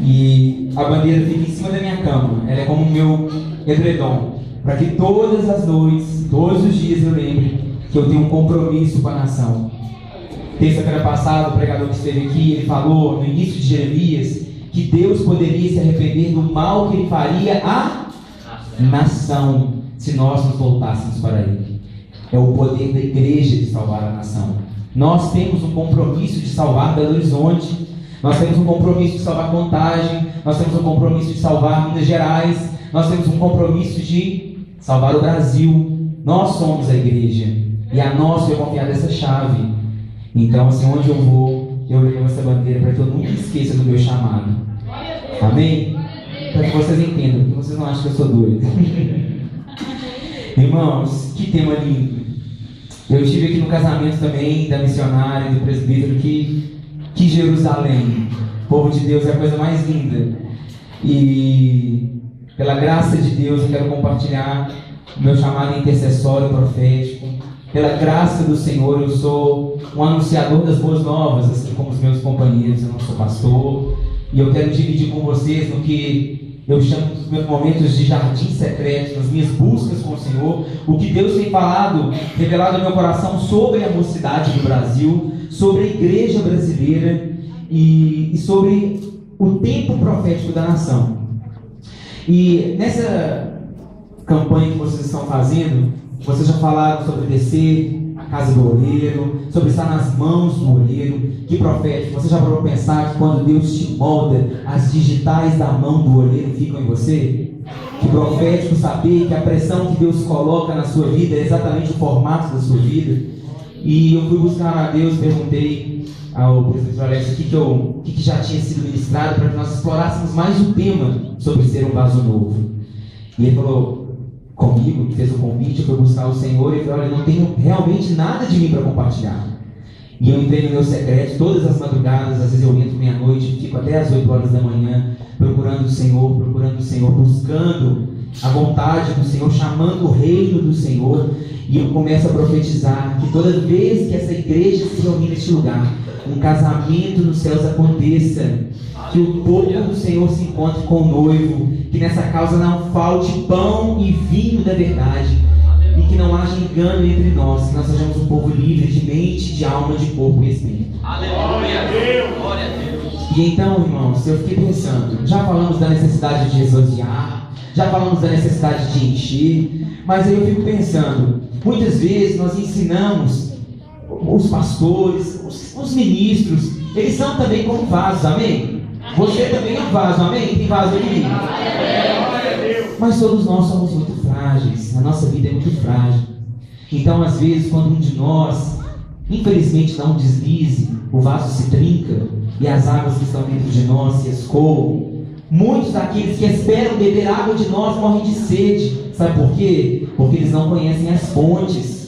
E a bandeira fica em cima da minha cama. Ela é como o meu edredom. Para que todas as noites, todos os dias eu lembre que eu tenho um compromisso com a nação. Terça-feira passada, o pregador que esteve aqui, ele falou no início de Jeremias que Deus poderia se arrepender do mal que ele faria à nação se nós nos voltássemos para ele. É o poder da igreja de salvar a nação. Nós temos um compromisso de salvar Belo Horizonte, nós temos um compromisso de salvar Contagem, nós temos um compromisso de salvar Minas Gerais, nós temos um compromisso de salvar o Brasil. Nós somos a igreja e a nós foi confiada essa chave. Então, assim, onde eu vou, eu levo essa bandeira para que eu nunca esqueça do meu chamado. Amém? Para que vocês entendam, que vocês não acham que eu sou doido. Irmãos, que tema lindo. Eu estive aqui no casamento também da missionária e do presbítero. Que Jerusalém, o povo de Deus, é a coisa mais linda. E pela graça de Deus eu quero compartilhar o meu chamado intercessório profético. Pela graça do Senhor eu sou um anunciador das boas novas, assim como os meus companheiros. Eu não sou pastor. E eu quero dividir com vocês no que eu chamo dos meus momentos de jardim secreto, nas minhas buscas com o Senhor, o que Deus tem falado, revelado no meu coração sobre a mocidade do Brasil, sobre a igreja brasileira e sobre o tempo profético da nação. E nessa campanha que vocês estão fazendo, vocês já falaram sobre descer a casa do olheiro, sobre estar nas mãos do olheiro. Que profético. Você já parou para pensar que quando Deus te molda, as digitais da mão do olheiro ficam em você? Que profético saber que a pressão que Deus coloca na sua vida é exatamente o formato da sua vida. E eu fui buscar a Deus, perguntei ao presbítero Alex o que já tinha sido ministrado para que nós explorássemos mais o tema sobre ser um vaso novo. E ele falou comigo, que fez o convite, eu fui buscar o Senhor e falei: olha, eu não tenho realmente nada de mim para compartilhar. E eu entrei no meu secreto todas as madrugadas, às vezes eu entro meia-noite, fico até às 8 horas da manhã, procurando o Senhor, buscando a vontade do Senhor, chamando o reino do Senhor. E eu começo a profetizar que toda vez que essa igreja se reunir neste lugar, um casamento nos céus aconteça, que o povo do Senhor se encontre com o noivo, que nessa causa não falte pão e vinho da verdade, e que não haja engano entre nós, que nós sejamos um povo livre de mente, de alma, de corpo e espírito. Aleluia a Deus! Glória a Deus! E então, irmãos, eu fiquei pensando, já falamos da necessidade de esvaziar, já falamos da necessidade de encher, mas aí eu fico pensando, muitas vezes nós ensinamos os pastores, os ministros, eles são também como vasos, amém? Você também é um vaso, amém? Tem vaso aqui? Mas todos nós somos muito frágeis, a nossa vida é muito frágil. Então, às vezes, quando um de nós, infelizmente, dá um deslize, o vaso se trinca e as águas que estão dentro de nós se escoam. Muitos daqueles que esperam beber água de nós morrem de sede. Sabe por quê? Porque eles não conhecem as fontes.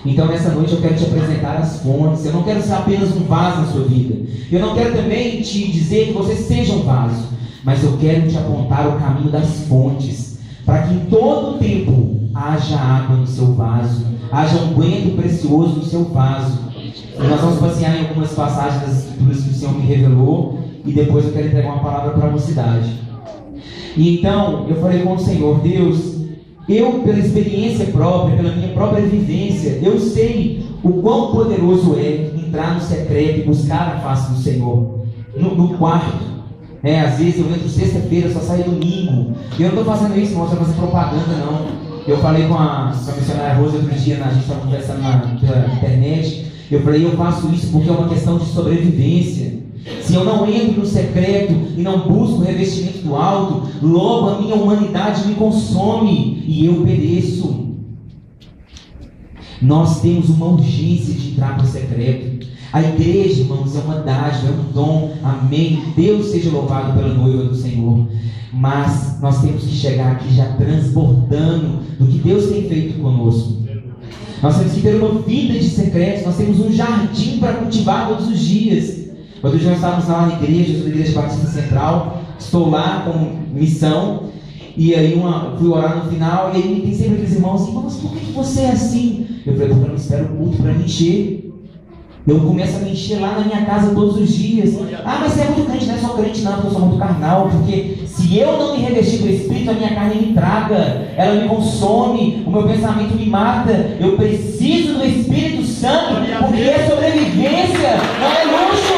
Então, nessa noite eu quero te apresentar as fontes. Eu não quero ser apenas um vaso na sua vida. Eu não quero também te dizer que você seja um vaso. Mas eu quero te apontar o caminho das fontes, para que em todo o tempo haja água no seu vaso, haja um unguento precioso no seu vaso. E nós vamos passear em algumas passagens das Escrituras que o Senhor me revelou, e depois eu quero entregar uma palavra para a mocidade. E então eu falei com o Senhor: Deus, eu, pela experiência própria, pela minha própria vivência, eu sei o quão poderoso é entrar no secreto e buscar a face do Senhor no quarto. Às vezes eu entro sexta-feira, só saio domingo. E eu não estou fazendo isso, não estou fazendo propaganda, não. Eu falei com a missionária Rosa outro dia, a gente estava conversando pela internet. Eu falei: eu faço isso porque é uma questão de sobrevivência. Se eu não entro no secreto e não busco o revestimento do alto, logo a minha humanidade me consome e eu pereço. Nós temos uma urgência de entrar para o secreto. A igreja, irmãos, é uma dádiva, é um dom, amém. Deus seja louvado pela noiva do Senhor. Mas nós temos que chegar aqui já transbordando do que Deus tem feito conosco. Nós temos que ter uma vida de secretos. Nós temos um jardim para cultivar todos os dias. Outro dia nós estávamos lá na igreja, na Igreja Batista Central. Estou lá com missão. E aí fui orar no final. E aí tem sempre aqueles irmãos assim: mas por que você é assim? Eu falei: porque eu não espero o culto para me encher. Eu começo a me encher lá na minha casa todos os dias. Ah, mas você é muito crente, não é só crente não, porque eu sou muito carnal. Porque se eu não me revestir do Espírito, a minha carne me traga, ela me consome, o meu pensamento me mata. Eu preciso do Espírito Santo, porque é sobrevivência, não é luxo.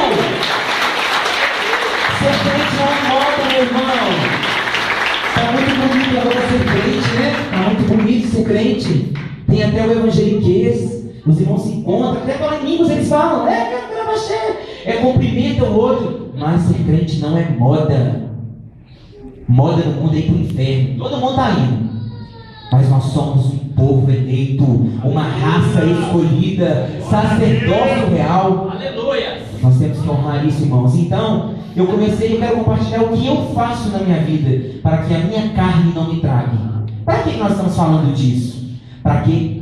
Ser crente não é moda, meu irmão. Está muito bonito agora ser crente, né? Está muito bonito ser crente. Tem até o evangeliquez. Os irmãos se encontram, até com amigos eles falam, cumprimenta o outro. Mas ser crente não é moda. Moda no mundo é ir para o inferno. Todo mundo está indo. Mas nós somos um povo eleito, uma raça escolhida, sacerdócio real. Aleluia! Nós temos que honrar isso, irmãos. Então, eu quero compartilhar o que eu faço na minha vida para que a minha carne não me trague. Para que nós estamos falando disso? Para que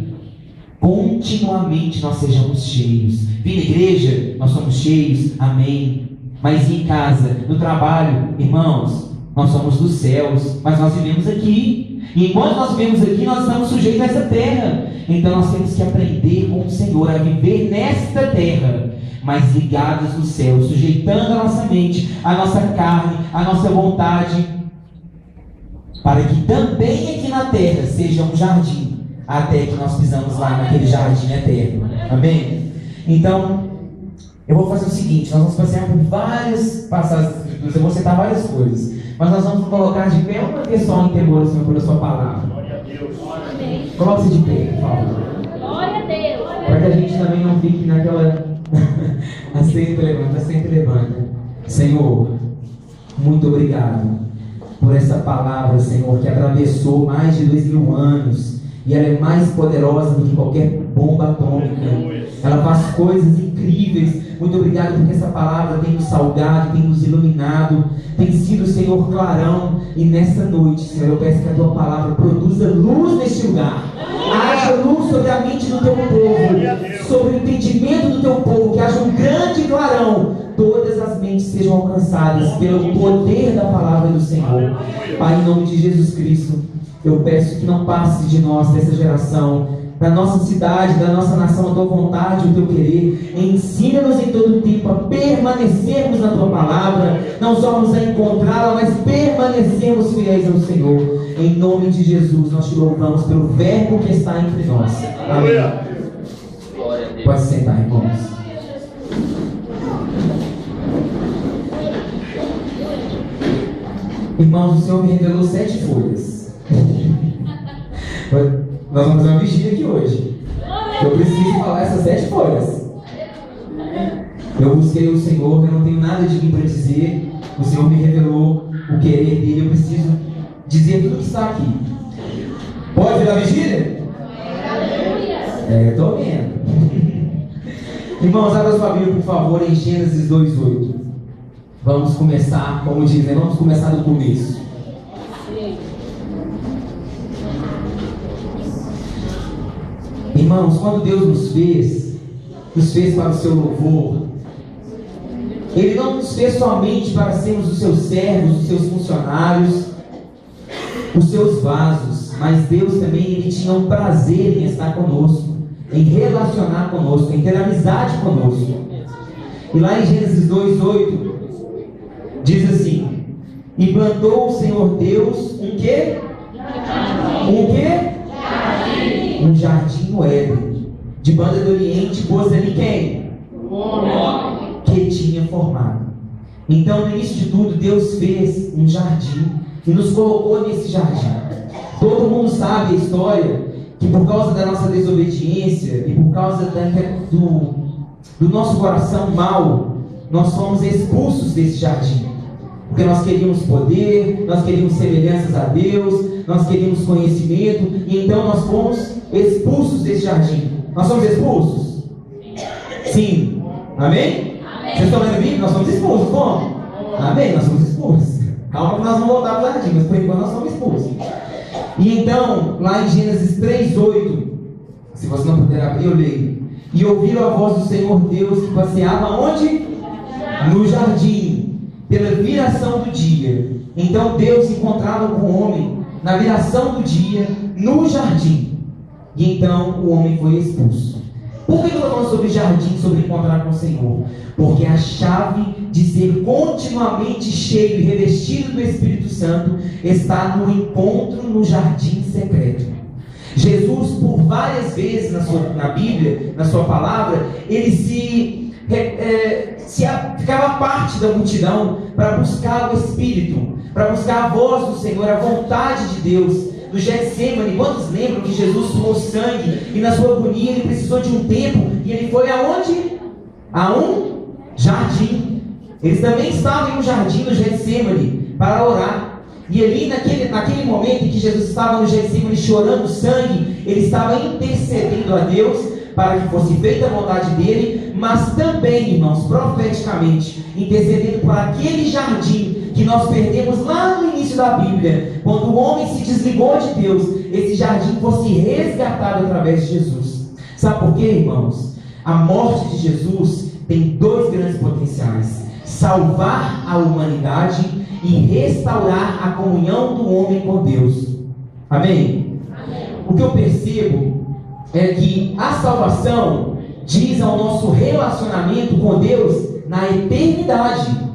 continuamente nós sejamos cheios. Vir na igreja, nós somos cheios, amém. Mas em casa, no trabalho, irmãos, nós somos dos céus, mas nós vivemos aqui. E enquanto nós vivemos aqui, nós estamos sujeitos a essa terra. Então nós temos que aprender com o Senhor a viver nesta terra, mas ligados no céu, sujeitando a nossa mente, a nossa carne, a nossa vontade, para que também aqui na terra seja um jardim, até que nós pisamos lá naquele jardim eterno. Amém? Então, eu vou fazer o seguinte, nós vamos passear por várias passagens das Escrituras, eu vou citar várias coisas, mas nós vamos colocar de pé uma pessoa em temor, Senhor, pela sua palavra. Coloque-se de pé, por favor. Glória a Deus. Para que a gente também não fique naquela... sempre levanta. Senhor, muito obrigado por essa palavra, Senhor, que atravessou mais de 2000 anos. E ela é mais poderosa do que qualquer bomba atômica. Ela faz coisas incríveis. Muito obrigado porque essa palavra tem nos salgado, tem nos iluminado, tem sido, Senhor, clarão. E nessa noite, Senhor, eu peço que a Tua palavra produza luz neste lugar. Haja luz sobre a mente do Teu povo, sobre o entendimento do Teu povo, que haja um grande clarão. Todas as mentes sejam alcançadas pelo poder da palavra do Senhor. Pai, em nome de Jesus Cristo, eu peço que não passe de nós, dessa geração, da nossa cidade, da nossa nação, a Tua vontade, o Teu querer. Ensina-nos em todo tempo a permanecermos na Tua palavra, não só nos a encontrá-la, mas permanecermos fiéis ao Senhor. Em nome de Jesus, nós Te louvamos pelo verbo que está entre nós. Amém. Pode sentar, irmãos. Irmãos, o Senhor me revelou 7 folhas. Nós vamos fazer uma vigília aqui hoje. Eu preciso falar essas 7 folhas. Eu busquei o Senhor, eu não tenho nada de mim para dizer. O Senhor me revelou o querer dele. Eu preciso dizer tudo que está aqui. Pode vir a vigília? Eu estou vendo. Irmãos, abra sua Bíblia, por favor, em Gênesis 2:8. Vamos começar, como dizem, vamos começar do começo. Irmãos, quando Deus nos fez para o seu louvor. Ele não nos fez somente para sermos os seus servos, os seus funcionários, os seus vasos, mas Deus também ele tinha um prazer em estar conosco, em relacionar conosco, em ter amizade conosco. E lá em Gênesis 2:8 diz assim: e plantou o Senhor Deus um quê? Um quê? Um jardim no Éden, de banda do Oriente, pôs ali quem? O homem que tinha formado. Então, no início de tudo, Deus fez um jardim e nos colocou nesse jardim. Todo mundo sabe a história, que por causa da nossa desobediência e por causa do nosso coração mau, nós fomos expulsos desse jardim. Porque nós queríamos poder, nós queríamos semelhanças a Deus, nós queríamos conhecimento, e então nós fomos expulsos desse jardim. Nós somos expulsos? Sim. Amém? Vocês estão lendo a Bíblia? Nós somos expulsos. Como? Amém? Nós somos expulsos. Calma que nós vamos voltar para o jardim, mas por enquanto nós somos expulsos. E então, lá em Gênesis 3:8, se você não puder abrir, eu leio. E ouviram a voz do Senhor Deus que passeava onde? No jardim, pela viração do dia. Então Deus se encontrava com o homem na viração do dia, no jardim. E então o homem foi expulso. Por que eu estou falando sobre jardim, sobre encontrar com o Senhor? Porque a chave de ser continuamente cheio e revestido do Espírito Santo está no encontro no jardim secreto. Jesus, por várias vezes na Bíblia, na sua palavra, ele ficava parte da multidão para buscar o Espírito, para buscar a voz do Senhor, a vontade de Deus. No Getsemane, quantos lembram que Jesus suou sangue e na sua agonia ele precisou de um tempo e ele foi aonde? A um jardim. Eles também estavam em um jardim no Getsemane para orar. E ali naquele momento em que Jesus estava no Getsemane chorando sangue, ele estava intercedendo a Deus para que fosse feita a vontade dele, mas também, irmãos, profeticamente, intercedendo por aquele jardim que nós perdemos lá no início da Bíblia, quando o homem se desligou de Deus, esse jardim fosse resgatado através de Jesus. Sabe por quê, irmãos? A morte de Jesus tem dois grandes potenciais: salvar a humanidade e restaurar a comunhão do homem com Deus. Amém? Amém. O que eu percebo é que a salvação diz ao nosso relacionamento com Deus na eternidade.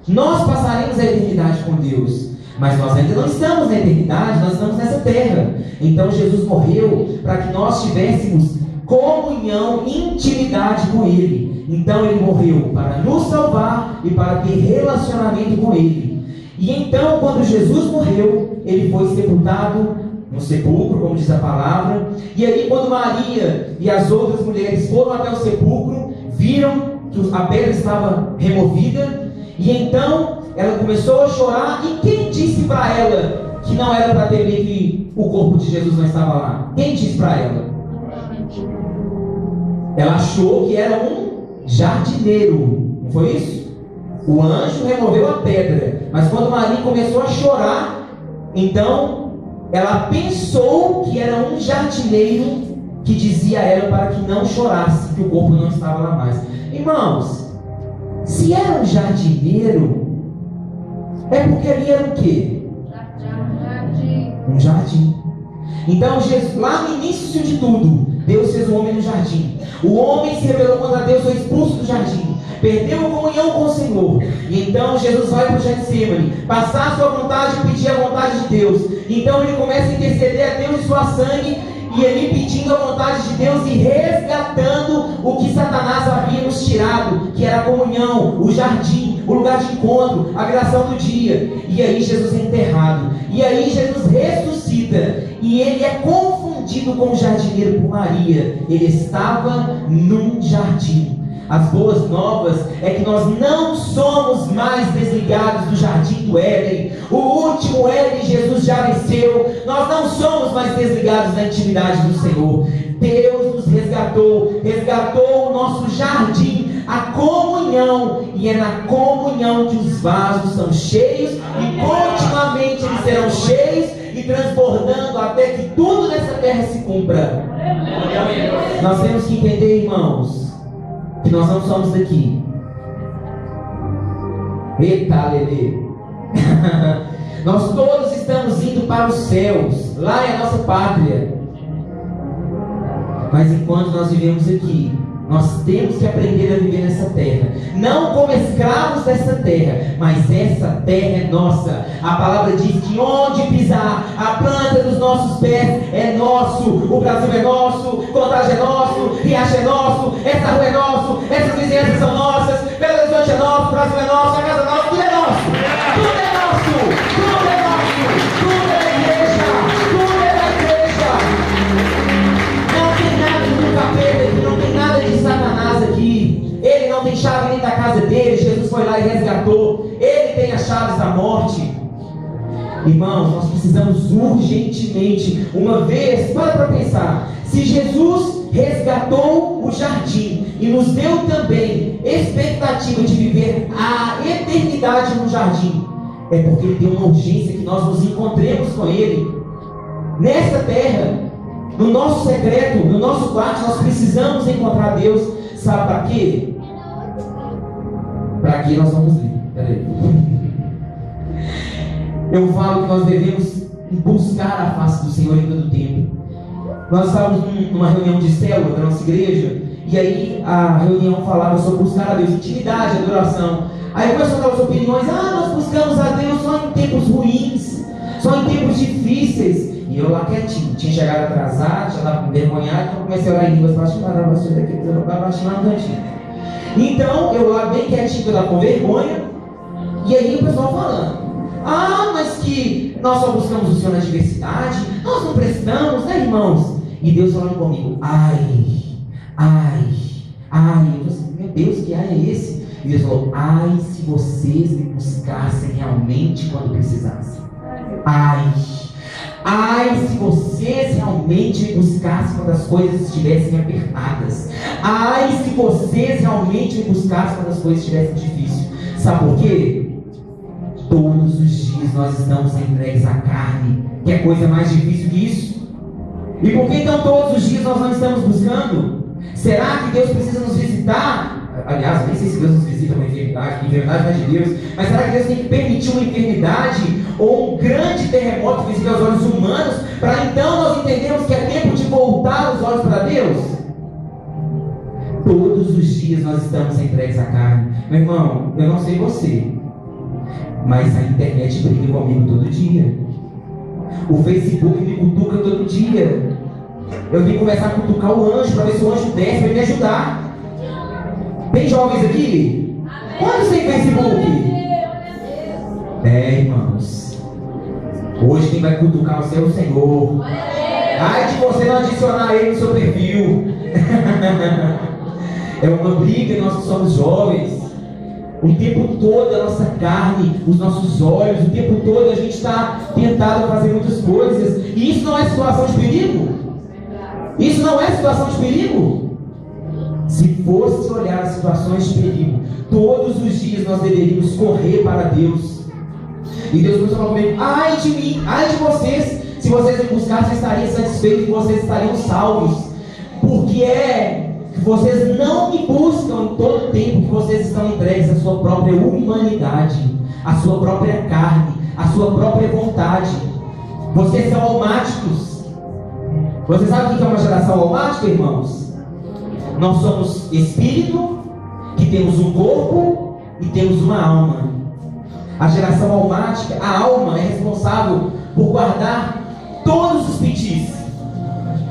Nós passaremos a eternidade com Deus, mas nós ainda não estamos na eternidade, nós estamos nessa terra. Então Jesus morreu para que nós tivéssemos comunhão, intimidade com Ele. Então Ele morreu para nos salvar e para ter relacionamento com Ele. E então, quando Jesus morreu, Ele foi sepultado no sepulcro, como diz a palavra. E aí, quando Maria e as outras mulheres foram até o sepulcro, viram que a pedra estava removida. E então ela começou a chorar. E quem disse para ela que não era para temer que o corpo de Jesus não estava lá? Quem disse para ela? Ela achou que era um jardineiro, não foi isso? O anjo removeu a pedra, mas quando Maria começou a chorar, então ela pensou que era um jardineiro que dizia a ela para que não chorasse, que o corpo não estava lá mais. Irmãos, se era um jardineiro, é porque ali era o quê? Um jardim. Então, Jesus, lá no início de tudo, Deus fez o homem no jardim. O homem se rebelou contra Deus, foi expulso do jardim, perdeu a comunhão com o Senhor. E então Jesus vai para o Getsemane, passar a sua vontade e pedir a vontade de Deus. Então ele começa a interceder a Deus e sua sangue, e ele pedindo a vontade de Deus e resgatando o que Satanás havia nos tirado, que era a comunhão, o jardim, o lugar de encontro, a criação do dia. E aí Jesus é enterrado, e aí Jesus ressuscita, e ele é confundido com o jardineiro por Maria. Ele estava num jardim. As boas novas é que nós não somos mais desligados do jardim do Éden. O último Éden Jesus já venceu. Nós não somos mais desligados da intimidade do Senhor. Deus nos resgatou o nosso jardim, a comunhão, e é na comunhão que os vasos são cheios, e continuamente eles serão cheios e transbordando até que tudo nessa terra se cumpra. Nós temos que entender, irmãos, que nós não somos daqui. Eita, lelê. Nós todos estamos indo para os céus. Lá é a nossa pátria. Mas enquanto nós vivemos aqui, nós temos que aprender a viver nessa terra, não como escravos dessa terra, mas essa terra é nossa. A palavra diz que onde pisar, a planta dos nossos pés é nosso. O Brasil é nosso, Contagem é nosso, Riacho é nosso, essa rua é nosso, essas vizinhanças são nossas, Belo Horizonte é nosso, o Brasil é nosso, a casa é nossa, tudo é nosso. Tudo é nosso, tudo é nosso, tudo é da igreja, tudo é da igreja. Não tem nada do capeta aqui, não tem nada de Satanás aqui. Ele não tem chave nem da casa dele. Jesus foi lá e resgatou. Ele tem as chaves da morte. Irmãos, nós precisamos urgentemente, uma vez, para pensar, se Jesus resgatou o jardim e nos deu também expectativa de viver a eternidade no jardim, é porque Ele tem uma urgência que nós nos encontremos com Ele nessa terra, no nosso secreto, no nosso quarto. Nós precisamos encontrar Deus. Sabe para quê? Para que nós vamos ler. Peraí. Eu falo que nós devemos buscar a face do Senhor em todo o tempo. Nós estávamos numa reunião de célula da nossa igreja, E aí a reunião falava sobre buscar a Deus, intimidade, adoração. Aí começou a dar as opiniões: nós buscamos a Deus só em tempos ruins, só em tempos difíceis. E eu lá quietinho, tinha chegado atrasado, já estava envergonhado, então comecei a orar em línguas para chamar você daqui, para baixar no cantinho. Então eu lá bem quietinho, eu lá com vergonha. E aí o pessoal falando: mas que nós só buscamos o Senhor na diversidade, nós não prestamos, né, irmãos? E Deus falando comigo: ai. Eu falei assim: meu Deus, que ai é esse? E Deus falou: ai, se vocês me buscassem realmente quando precisassem. Ai, se vocês realmente me buscassem quando as coisas estivessem apertadas. Ai, se vocês realmente me buscassem quando as coisas estivessem difíceis. Sabe por quê? Todos os dias nós estamos entregues à carne. Que é coisa mais difícil que isso? E por que então todos os dias nós não estamos buscando? Será que Deus precisa nos visitar? Aliás, nem sei se Deus nos visita uma enfermidade, que enfermidade não é de Deus. Mas será que Deus tem que permitir uma enfermidade ou um grande terremoto visitar os olhos humanos para então nós entendermos que é tempo de voltar os olhos para Deus? Todos os dias nós estamos entregues à carne. Meu irmão, eu não sei você, mas a internet briga comigo todo dia. O Facebook me cutuca todo dia. Eu tenho que começar a cutucar o anjo para ver se o anjo desce para me ajudar. Tem jovens aqui? Quantos tem Facebook? Irmãos. Hoje quem vai cutucar você é o Senhor. Ai de você não adicionar ele no seu perfil. É uma briga, nós que somos jovens. O tempo todo a nossa carne, os nossos olhos, o tempo todo a gente está tentado a fazer muitas coisas. E isso não é situação de perigo? Isso não é situação de perigo? Se fosse olhar as situações de perigo, todos os dias nós deveríamos correr para Deus. E Deus começou a falar comigo: ai de mim, ai de vocês. Se vocês me buscassem, estariam satisfeitos e vocês estariam salvos. Porque que vocês não me buscam em todo o tempo que vocês estão entregues à sua própria humanidade, à sua própria carne, à sua própria vontade. Vocês são almáticos. Você sabe o que é uma geração almática, irmãos? Nós somos espírito, que temos um corpo e temos uma alma. A geração almática, a alma é responsável por guardar todos os petis.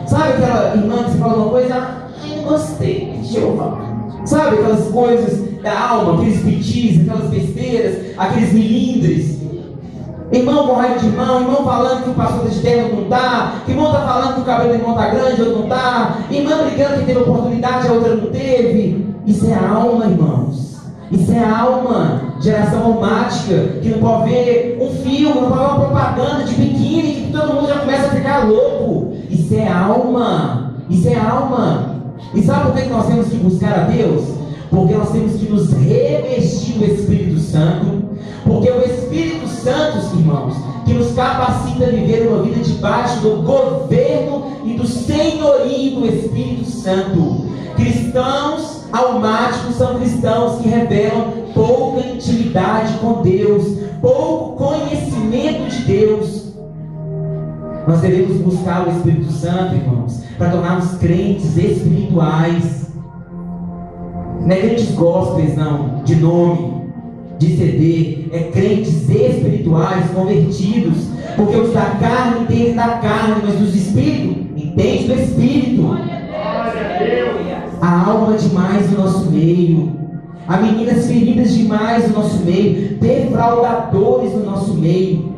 Sabe aquela irmã que você fala uma coisa: eu gostei, deixa eu falar. Sabe aquelas coisas da alma, aqueles petis, aquelas besteiras, aqueles milindres. Irmão com raiva de irmão falando que o pastor de terno não está, que irmão está falando que o cabelo do irmão está grande, outro não está, irmã brigando que teve oportunidade, a outra não teve. Isso é a alma, irmãos. Isso é a alma. Geração almática, que não pode ver um filme, não pode ver uma propaganda de biquíni, que todo mundo já começa a ficar louco. Isso é alma. Isso é alma. E sabe por que nós temos que buscar a Deus? Porque nós temos que nos revestir do Espírito Santo. Porque o Espírito Santo, irmãos, que nos capacita a viver uma vida debaixo do governo e do senhorio do Espírito Santo. Cristãos almáticos são cristãos que revelam pouca intimidade com Deus, pouco conhecimento de Deus. Nós devemos buscar o Espírito Santo, irmãos, para tornarmos crentes espirituais. Não é crentes gospels, não, de nome, de CD. É crentes espirituais, convertidos. Porque os da carne entendem da carne, mas os espíritos entendem do Espírito. A alma demais no nosso meio, há meninas feridas demais no nosso meio, defraudadores no nosso meio.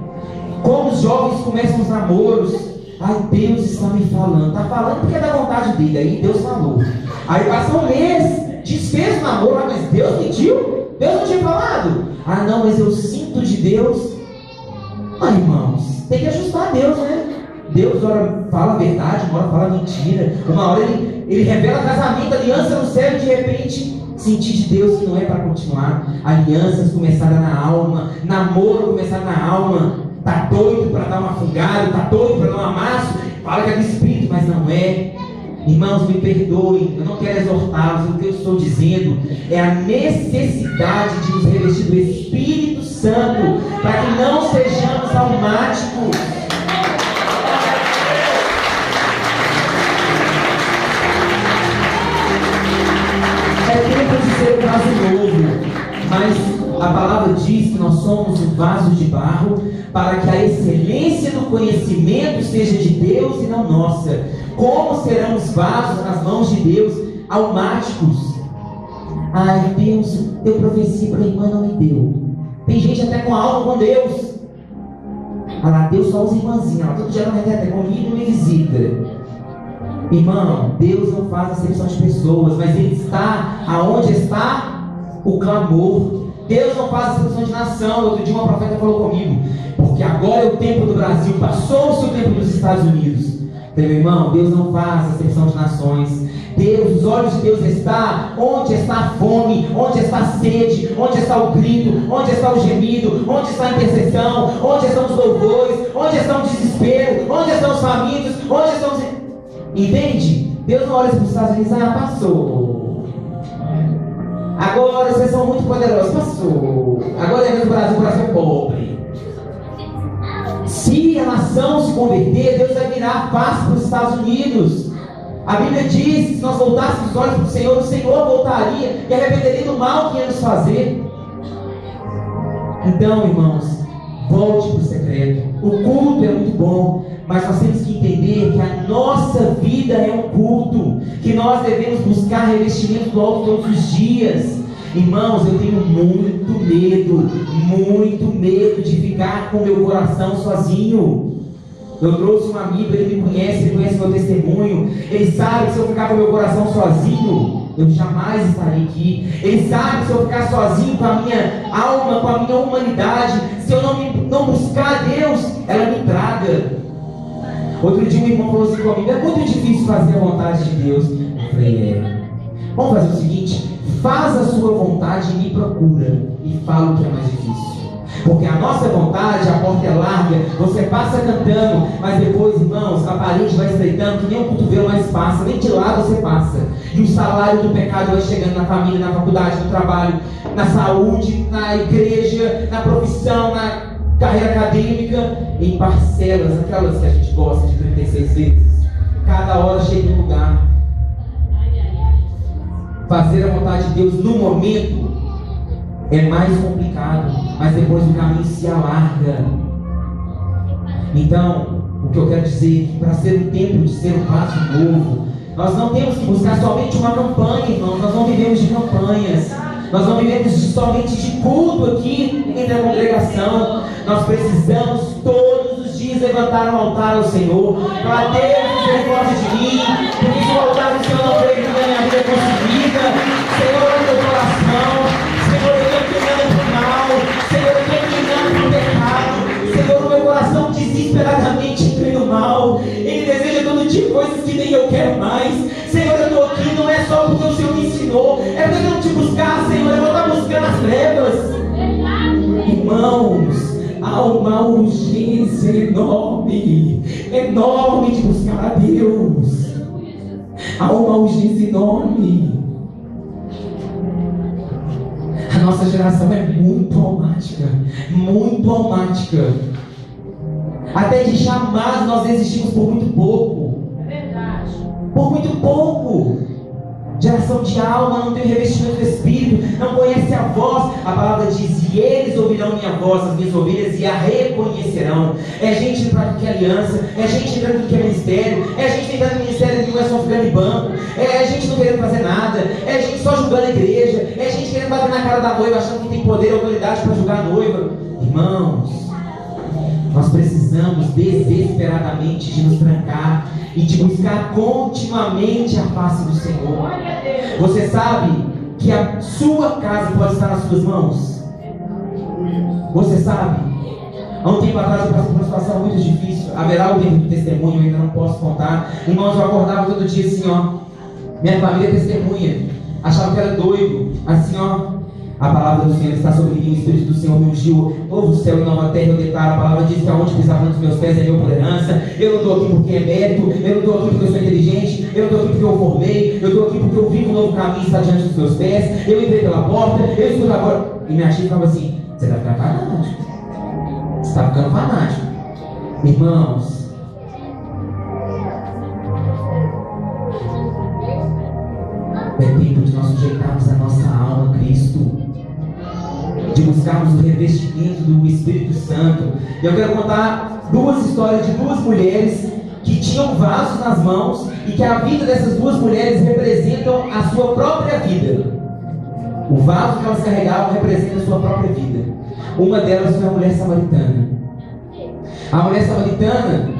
Como os jovens começam os namoros: ai, Deus está me falando. Está falando porque é da vontade dele. Aí Deus falou. Aí passa um mês, desfez o namoro. Mas Deus mentiu? Deus não tinha falado? Ah não, mas eu sinto de Deus. Irmãos, tem que ajustar a Deus, né? Deus ora fala a verdade, uma hora fala mentira. Uma hora ele revela casamento, aliança no céu, e de repente sentir de Deus que não é para continuar. Alianças começaram na alma, namoro começaram na alma. Está doido para dar uma fungada, está doido para dar um amasso, fala que é do Espírito, mas não é. Irmãos, me perdoem, eu não quero exortá-los. O que eu estou dizendo é a necessidade de nos revestir do Espírito Santo, para que não sejamos almáticos. ser um vaso novo, mas a palavra diz que nós somos um vaso de barro para que a excelência do conhecimento seja de Deus e não nossa. Como serão os vasos nas mãos de Deus, almáticos? Ai, Deus deu profecia para a irmã, não me deu. Tem gente até com alma com Deus. Ah lá, Deus só usa irmãzinha, ela todo dia não retrata comigo e me visita. Irmão, Deus não faz acepção de pessoas, mas Ele está aonde está o clamor. Deus não faz acepção de nação. Outro dia uma profeta falou comigo, porque agora é o tempo do Brasil, passou-se o tempo dos Estados Unidos. Meu irmão, Deus não faz acepção de nações. Deus, os olhos de Deus está onde está a fome, onde está a sede, onde está o grito, onde está o gemido, onde está a intercessão, onde estão os louvores, onde está o desespero, onde estão os famintos, onde estão os... Entende? Deus não olha para os Estados Unidos, passou. Agora vocês são muito poderosos, passou. Agora é no Brasil, o Brasil é pobre. Se a nação se converter, Deus vai virar a face para os Estados Unidos. A Bíblia diz que se nós voltássemos os olhos para o Senhor voltaria e arrependeria do mal que ia nos fazer. Então, irmãos, volte para o secreto. O culto é muito bom, mas nós temos que entender que a nossa vida é um culto, que nós devemos buscar revestimento do alto todos os dias. Irmãos, eu tenho muito medo de ficar com meu coração sozinho. Eu trouxe um amigo, ele me conhece, ele conhece meu testemunho. Ele sabe que se eu ficar com meu coração sozinho, eu jamais estarei aqui. Ele sabe que se eu ficar sozinho com a minha alma, com a minha humanidade, se eu não buscar Deus, ela me traga. Outro dia um irmão falou assim comigo, é muito difícil fazer a vontade de Deus. Eu falei, vamos fazer o seguinte, faz a sua vontade e me procura, e fala o que é mais difícil. Porque a nossa vontade, a porta é larga, você passa cantando, mas depois, irmãos, a parede vai estreitando, que nem um cotovelo mais passa, nem de lado você passa. E o salário do pecado vai chegando na família, na faculdade, no trabalho, na saúde, na igreja, na profissão, na carreira acadêmica, em parcelas, aquelas que a gente gosta de 36 vezes. Cada hora chega em um lugar. Fazer a vontade de Deus no momento é mais complicado, mas depois o caminho se alarga. Então, o que eu quero dizer é que para ser um tempo de ser um passo novo, nós não temos que buscar somente uma campanha, irmãos. Nós não vivemos de campanhas, nós não vivemos somente de culto aqui entre a congregação. Nós precisamos todos os dias levantar um altar ao Senhor, para Deus misericórdia de mim, porque se o altar do Senhor não veio na minha vida consumida, Senhor, olha meu coração. Senhor, eu estou inclinando para o mal. Senhor, eu estou inclinando para o pecado. Senhor, o meu coração desesperadamente inclina o mal. Ele deseja todo dia coisas que nem eu quero mais. Senhor, eu estou aqui, não é só porque o Senhor me ensinou, é porque eu não te buscar, Senhor, eu vou estar buscando as trevas. Irmãos, há uma urgência enorme de buscar a Deus. Há uma urgência enorme. A nossa geração é muito almática. Até de chamados nós desistimos por muito pouco. É verdade. Por muito pouco. Geração de alma, não tem revestimento do Espírito, não conhece a voz. A palavra diz, e eles ouvirão minha voz, as minhas ovelhas, e a reconhecerão. É gente indo para que é aliança, é gente entrando no que é ministério, é gente entrando no ministério que não é só ficando em banco, é gente não querendo fazer nada, é gente só julgando a igreja, é gente querendo bater na cara da noiva, achando que tem poder e autoridade para julgar a noiva. Irmãos, nós precisamos desesperadamente de nos trancar e de buscar continuamente a face do Senhor. Você sabe que a sua casa pode estar nas suas mãos? Você sabe? Há um tempo atrás eu passei por uma situação muito difícil. Haverá o tempo do testemunho, eu ainda não posso contar. Irmãos, eu acordava todo dia assim, minha família testemunha. Achava que era doido. Assim, a palavra do Senhor está sobre mim, o Espírito do Senhor me ungiu, novo céu e nova terra eu declaro. A palavra diz que aonde pisar nos meus pés é meu por herança. Eu não estou aqui porque é mérito, eu não estou aqui porque eu sou inteligente, eu não estou aqui porque eu formei, eu estou aqui porque eu vivo um novo caminho está diante dos meus pés. Eu entrei pela porta, eu escuto agora. E minha tia falava assim, você vai ficar fanático, você está ficando fanático. Irmãos, é tempo de nós sujeitarmos a nossa alma de buscarmos o revestimento do Espírito Santo. E eu quero contar duas histórias de duas mulheres que tinham vasos nas mãos e que a vida dessas duas mulheres representam a sua própria vida. O vaso que elas carregavam representa a sua própria vida. Uma delas foi a mulher samaritana. A mulher samaritana,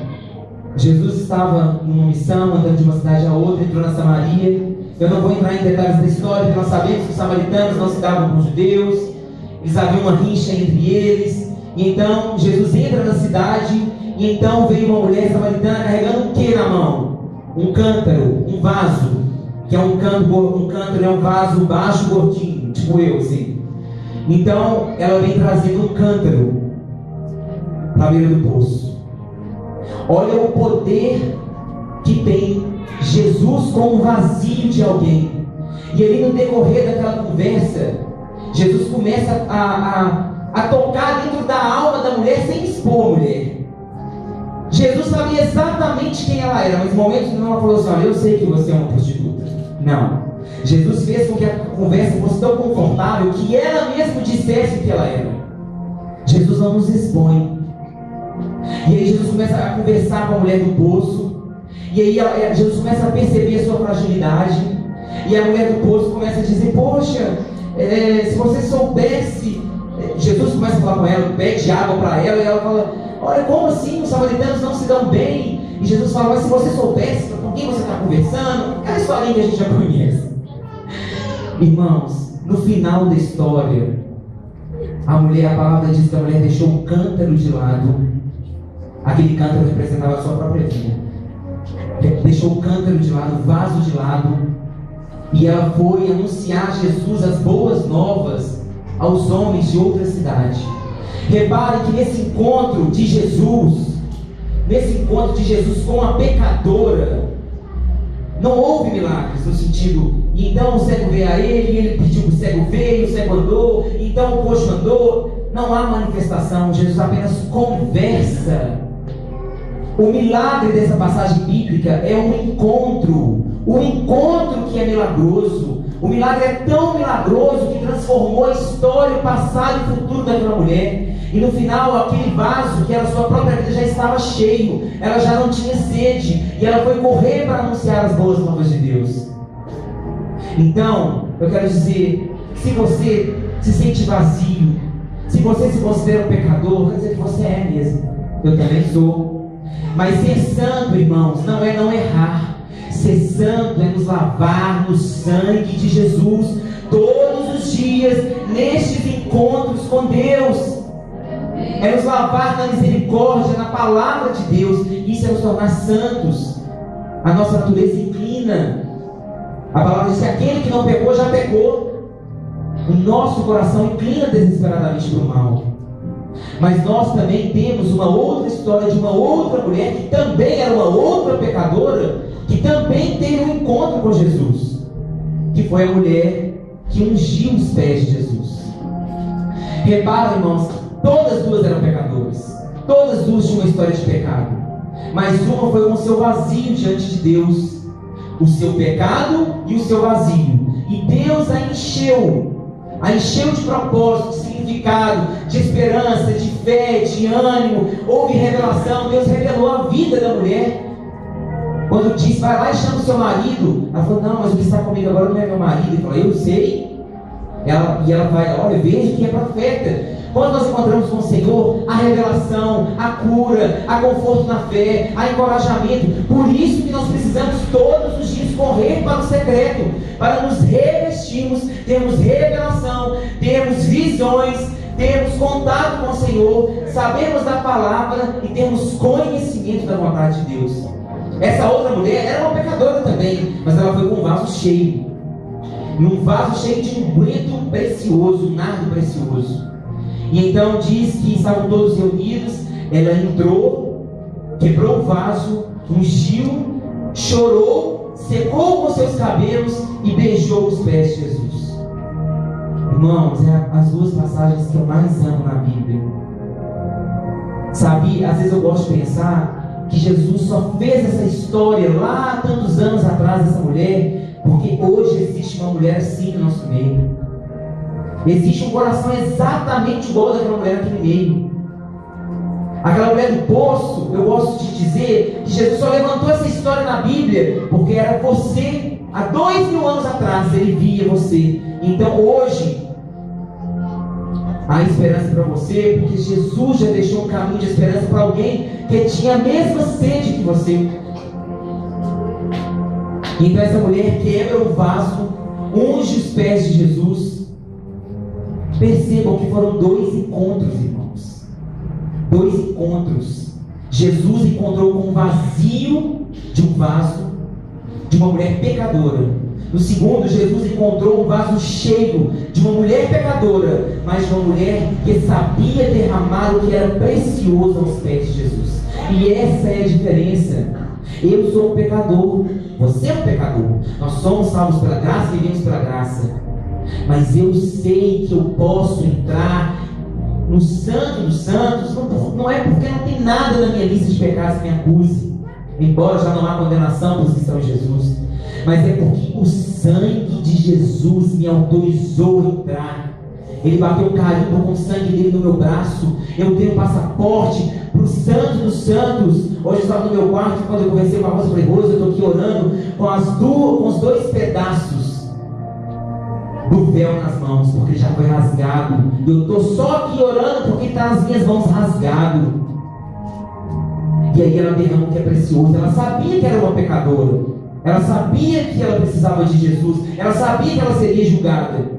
Jesus estava numa missão, andando de uma cidade a outra, entrou na Samaria. Eu não vou entrar em detalhes da história, porque nós sabemos que os samaritanos não se davam com os judeus, eles haviam uma rixa entre eles. E então Jesus entra na cidade, e então veio uma mulher samaritana carregando o que na mão? Um cântaro, um vaso, que é um cântaro é um vaso baixo, gordinho, tipo eu, assim. Então ela vem trazendo um cântaro para a beira do poço. Olha o poder que tem Jesus com o vazio de alguém. E ali no decorrer daquela conversa, Jesus começa a tocar dentro da alma da mulher sem expor a mulher. Jesus sabia exatamente quem ela era, mas no momento não ela falou assim: olha, eu sei que você é uma prostituta. Não. Jesus fez com que a conversa fosse tão confortável que ela mesma dissesse o que ela era. Jesus não nos expõe. E aí Jesus começa a conversar com a mulher do poço. E aí Jesus começa a perceber a sua fragilidade. E a mulher do poço começa a dizer: poxa, se você soubesse. Jesus começa a falar com ela, pede água para ela. E ela fala: olha, como assim? Os samaritanos não se dão bem. E Jesus fala: mas se você soubesse com quem você está conversando, aquela historinha que a gente já conhece. Irmãos, no final da história, a palavra diz que a mulher deixou o cântaro de lado. Aquele cântaro representava a sua própria vida. Deixou o cântaro de lado, o vaso de lado, e ela foi anunciar Jesus as boas novas aos homens de outra cidade. Reparem que nesse encontro de Jesus com a pecadora, não houve milagres no sentido, então o cego veio a ele pediu que o cego veio, o cego andou, então o coxo andou. Não há manifestação, Jesus apenas conversa. O milagre dessa passagem bíblica é um encontro, o encontro que é milagroso. O milagre é tão milagroso que transformou a história, o passado e o futuro daquela mulher. E no final, aquele vaso, que era a sua própria vida, já estava cheio. Ela já não tinha sede. E ela foi correr para anunciar as boas novas de Deus. Então, eu quero dizer, se você se sente vazio, se você se considera um pecador, quer dizer que você é mesmo. Eu também sou. Mas ser santo, irmãos, não é não errar. Ser santo é nos lavar no sangue de Jesus todos os dias, nestes encontros com Deus. É nos lavar na misericórdia, na palavra de Deus. Isso é nos tornar santos. A nossa natureza inclina. A palavra diz que aquele que não pecou, já pecou. O nosso coração inclina desesperadamente para o mal. Mas nós também temos uma outra história de uma outra mulher que também era uma outra pecadora, que também teve um encontro com Jesus, que foi a mulher que ungiu os pés de Jesus. Repara, irmãos, todas duas eram pecadoras, todas duas tinham uma história de pecado, mas uma foi com o seu vazio diante de Deus, o seu pecado e o seu vazio, e Deus a encheu de propósito, de significado, de esperança, de fé, de ânimo. Houve revelação. Deus revelou a vida da mulher. Quando disse: vai lá e chama o seu marido, ela falou: não, mas o que está comigo agora não é meu marido. Ele falou: eu sei. E ela vai: olha, veja que é profeta. Quando nós encontramos com o Senhor, a revelação, a cura, a conforto na fé, a encorajamento. Por isso que nós precisamos todos os dias correr para o secreto, para nos revestirmos, termos revelação, termos visões, termos contato com o Senhor, sabermos da palavra e termos conhecimento da vontade de Deus. Essa outra mulher era uma pecadora também, mas ela foi com um vaso cheio, e um vaso cheio de unguento precioso, nardo precioso. E então diz que estavam todos reunidos. Ela entrou, quebrou o vaso, ungiu, chorou, secou com seus cabelos e beijou os pés de Jesus. Irmãos, é as duas passagens que eu mais amo na Bíblia. Sabe, às vezes eu gosto de pensar que Jesus só fez essa história lá há tantos anos atrás dessa mulher, porque hoje existe uma mulher assim no nosso meio. Existe um coração exatamente igual daquela mulher aqui no meio. Aquela mulher do poço, eu gosto de dizer que Jesus só levantou essa história na Bíblia porque era você. Há 2000 anos atrás ele via você. Então hoje há esperança para você, porque Jesus já deixou um caminho de esperança para alguém que tinha a mesma sede que você. Então essa mulher quebra o vaso, unge os pés de Jesus. Percebam que foram 2 encontros, irmãos. 2 encontros. Jesus encontrou com um vazio de um vaso de uma mulher pecadora. No segundo, Jesus encontrou um vaso cheio de uma mulher pecadora, mas de uma mulher que sabia derramar o que era precioso aos pés de Jesus. E essa é a diferença. Eu sou um pecador, você é um pecador. Nós somos salvos pela graça e vivemos pela graça. Mas eu sei que eu posso entrar no Santo dos Santos, não é porque não tem nada na minha lista de pecados que me acuse, embora já não há condenação para os que estão em Jesus, mas é porque o sangue de Jesus me autorizou a entrar. Ele bateu um carimbo com o sangue dele no meu braço. Eu tenho passaporte para o Santo dos Santos. Hoje eu estava no meu quarto, quando eu conversei com a Rosa, eu falei: Rosa, eu estou aqui orando com os 2 pedaços do véu nas mãos, porque já foi rasgado. Eu estou só aqui orando porque está nas minhas mãos rasgado. E aí ela derrama o que é precioso. Ela sabia que era uma pecadora, ela sabia que ela precisava de Jesus, ela sabia que ela seria julgada,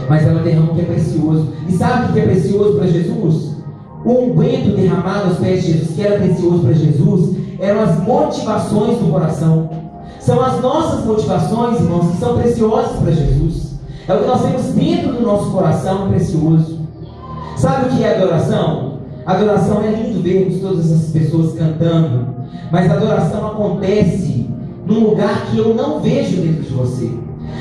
mas ela derrama o que é precioso. E sabe o que é precioso para Jesus? O unguento derramado aos pés de Jesus, que era precioso para Jesus, eram as motivações do coração. São as nossas motivações, irmãos, que são preciosas para Jesus. É o que nós temos dentro do nosso coração precioso. Sabe o que é adoração? Adoração é lindo vermos todas essas pessoas cantando, mas a adoração acontece num lugar que eu não vejo dentro de você.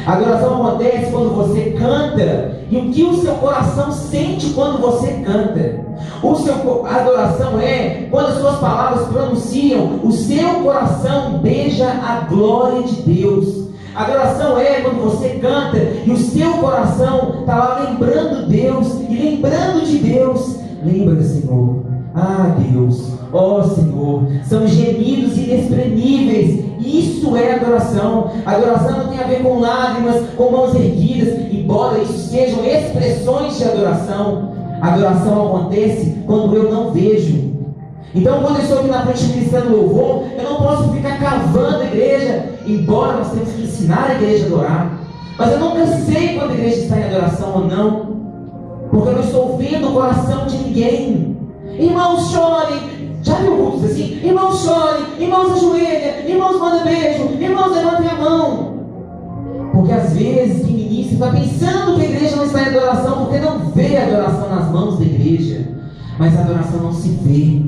A adoração acontece quando você canta e o que o seu coração sente quando você canta. A adoração é quando as suas palavras pronunciam, o seu coração beija a glória de Deus. A adoração é quando você canta e o seu coração está lá lembrando Deus e lembrando de Deus. Lembra, Senhor. Ah, Deus, ó Senhor, são gemidos inexprimíveis. Isso é adoração. Adoração não tem a ver com lágrimas, com mãos erguidas, embora isso sejam expressões de adoração. A adoração acontece quando eu não vejo. Então, quando eu estou aqui na frente ministrando louvor, eu não posso ficar cavando a igreja, embora nós temos que ensinar a igreja a adorar. Mas eu nunca sei quando a igreja está em adoração ou não, porque eu não estou vendo o coração de ninguém. Irmãos, chorem. Já viu cultos assim? Irmãos, chorem. Irmãos, ajoelhem. Irmãos, mandem beijo. Irmãos, levantem a mão. Porque às vezes quem ministra está pensando que a igreja não está em adoração, porque não vê a adoração nas mãos da igreja. Mas a adoração não se vê.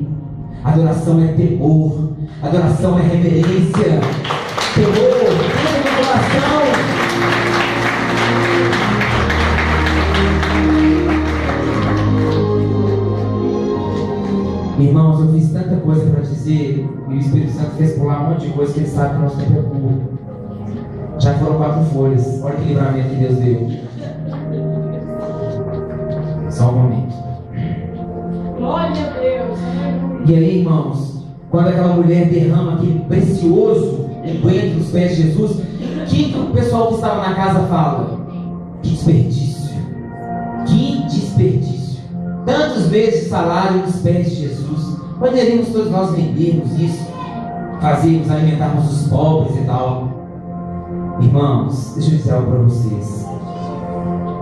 A adoração é temor. A adoração é reverência. Temor, temor no coração. Irmãos, eu fiz tanta coisa para dizer, e o Espírito Santo fez pular um monte de coisa que ele sabe que o nosso tempo é curto. Já foram 4 folhas. Olha que livramento que Deus deu. Só um momento. Glória a Deus. E aí, irmãos, quando aquela mulher derrama aquele precioso unguento nos pés de Jesus, o que o pessoal que estava na casa fala? Que desperdício. Que desperdício. Tantos vezes de salário nos pés de Jesus. Poderíamos todos nós vendermos isso, fazermos, alimentarmos os pobres e tal. Irmãos, deixa eu dizer algo para vocês.